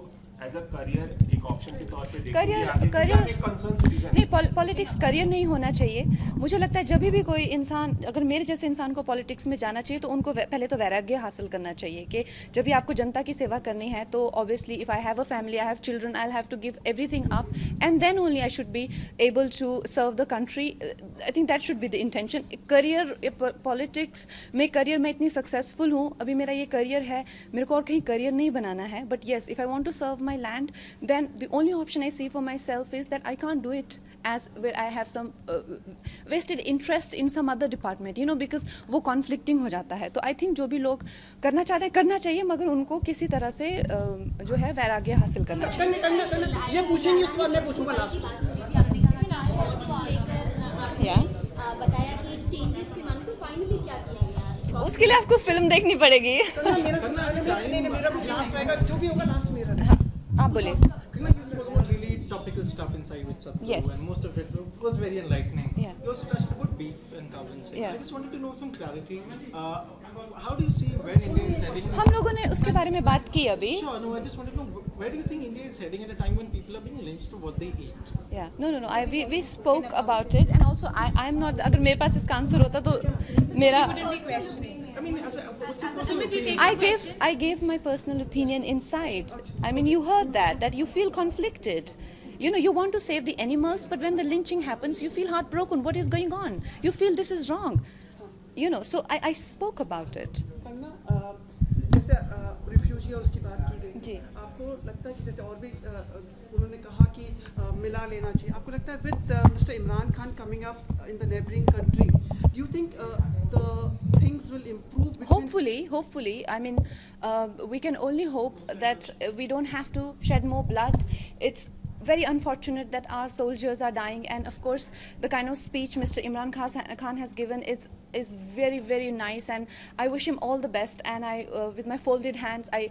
एज अ करियर एक ऑप्शन के तौर पे देखोगे करियर एक कंसर्न सिटीजन नहीं, पॉलिटिक्स करियर नहीं होना चाहिए। मुझे लगता है जब भी कोई इंसान, अगर मेरे जैसे इंसान को पॉलिटिक्स में जाना चाहिए तो उनको पहले तो वैराग्य हासिल करना चाहिए कि जब भी आपको जनता की सेवा करनी है तो obviously if I have a family, I have children, I have to give everything up and then only I should be able to serve the country. I think that should be the intention. Career, politics में career, मैं इतनी successful हूँ, अभी मेरा ये career है, मेरे को और कहीं करियर नहीं बनाना है, but yes if I want to serve my land, then the only option I see for myself is that I can't do it as where I have some vested interest in some other department, you know, because वो conflicting हो जाता है। तो I think जो भी लोग करना चाहते हैं करना चाहिए, मगर उनको किसी तरह से जो है वैराग्य हासिल करना चाहिए। ये पूछेंगे उसके बाद मैं पूछूंगा लास्ट। बताया कि चेंजेस के मामले तो फाइनली क्या किया गया? उसके लिए आपको फिल्म देखनी पड़ेगी। मेरा लास्ट रहेगा, जो भी होगा लास्ट मेरा। आप बोलिए। Kangna, you spoke about really topical stuff inside with Sadhguru, Yes. and most of it was very enlightening. Yeah. You also touched about beef and cow lynching. Yeah. I just wanted to know some clarity. How do you see where India is heading? हम लोगों ने उसके बारे में बात की अभी। Sure, no, I just wanted to know where do you think India is heading at a time when people are being lynched for what they eat? Yeah, no. We spoke about it, and also I'm not. अगर मेरे पास इसका answer होता तो मेरा I mean, what's your personal opinion? I gave my personal opinion inside. I mean, you heard that you feel conflicted. You know, you want to save the animals, but when the lynching happens, you feel heartbroken. What is going on? You feel this is wrong. You know, so I spoke about it. Kangana, जैसे refugee और उसकी बात की गई, जी। आपको लगता है कि जैसे और भी उन्होंने कहा कि मिला लेना चाहिए, आपको लगता है with mister Imran Khan coming up in the neighbouring country, do you think the things will improve? Hopefully. I mean, we can only hope that we don't have to shed more blood. It's very unfortunate that our soldiers are dying, and of course the kind of speech Mr. Imran Khan has given is very, very nice, and I wish him all the best, and I with my folded hands I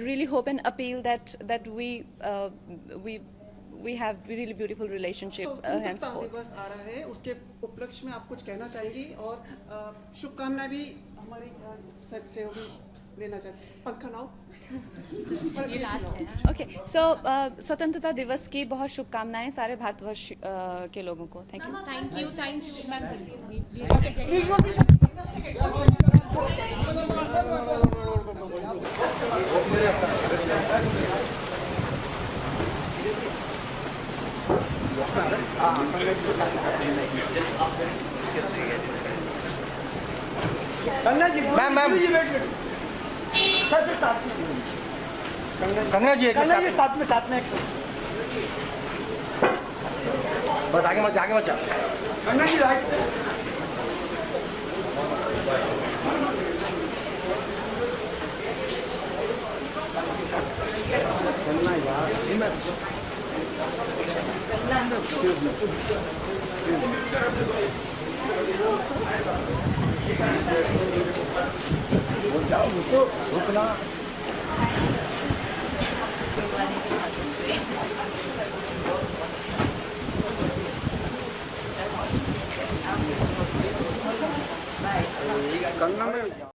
really hope and appeal that we have really beautiful relationship henceforth. दिवस आ रहा है, उसके उपलक्ष्य में आप कुछ कहना चाहेंगी और शुभकामनाएं भी हमारी सर से होगी लेना चाहते हैं। पंखा लाओ। ये लास्ट है। Okay, so स्वतंत्रता दिवस की बहुत शुभकामनाएं सारे भारतवर्ष के लोगों को। Thank you. Thank you ma'am. Kangana ji, ma'am sir से साथ में कंगना जी साथ में बस आगे मत जा कंगना जी राइट से कंगना यार जाओ उसको रुकना। कंगना में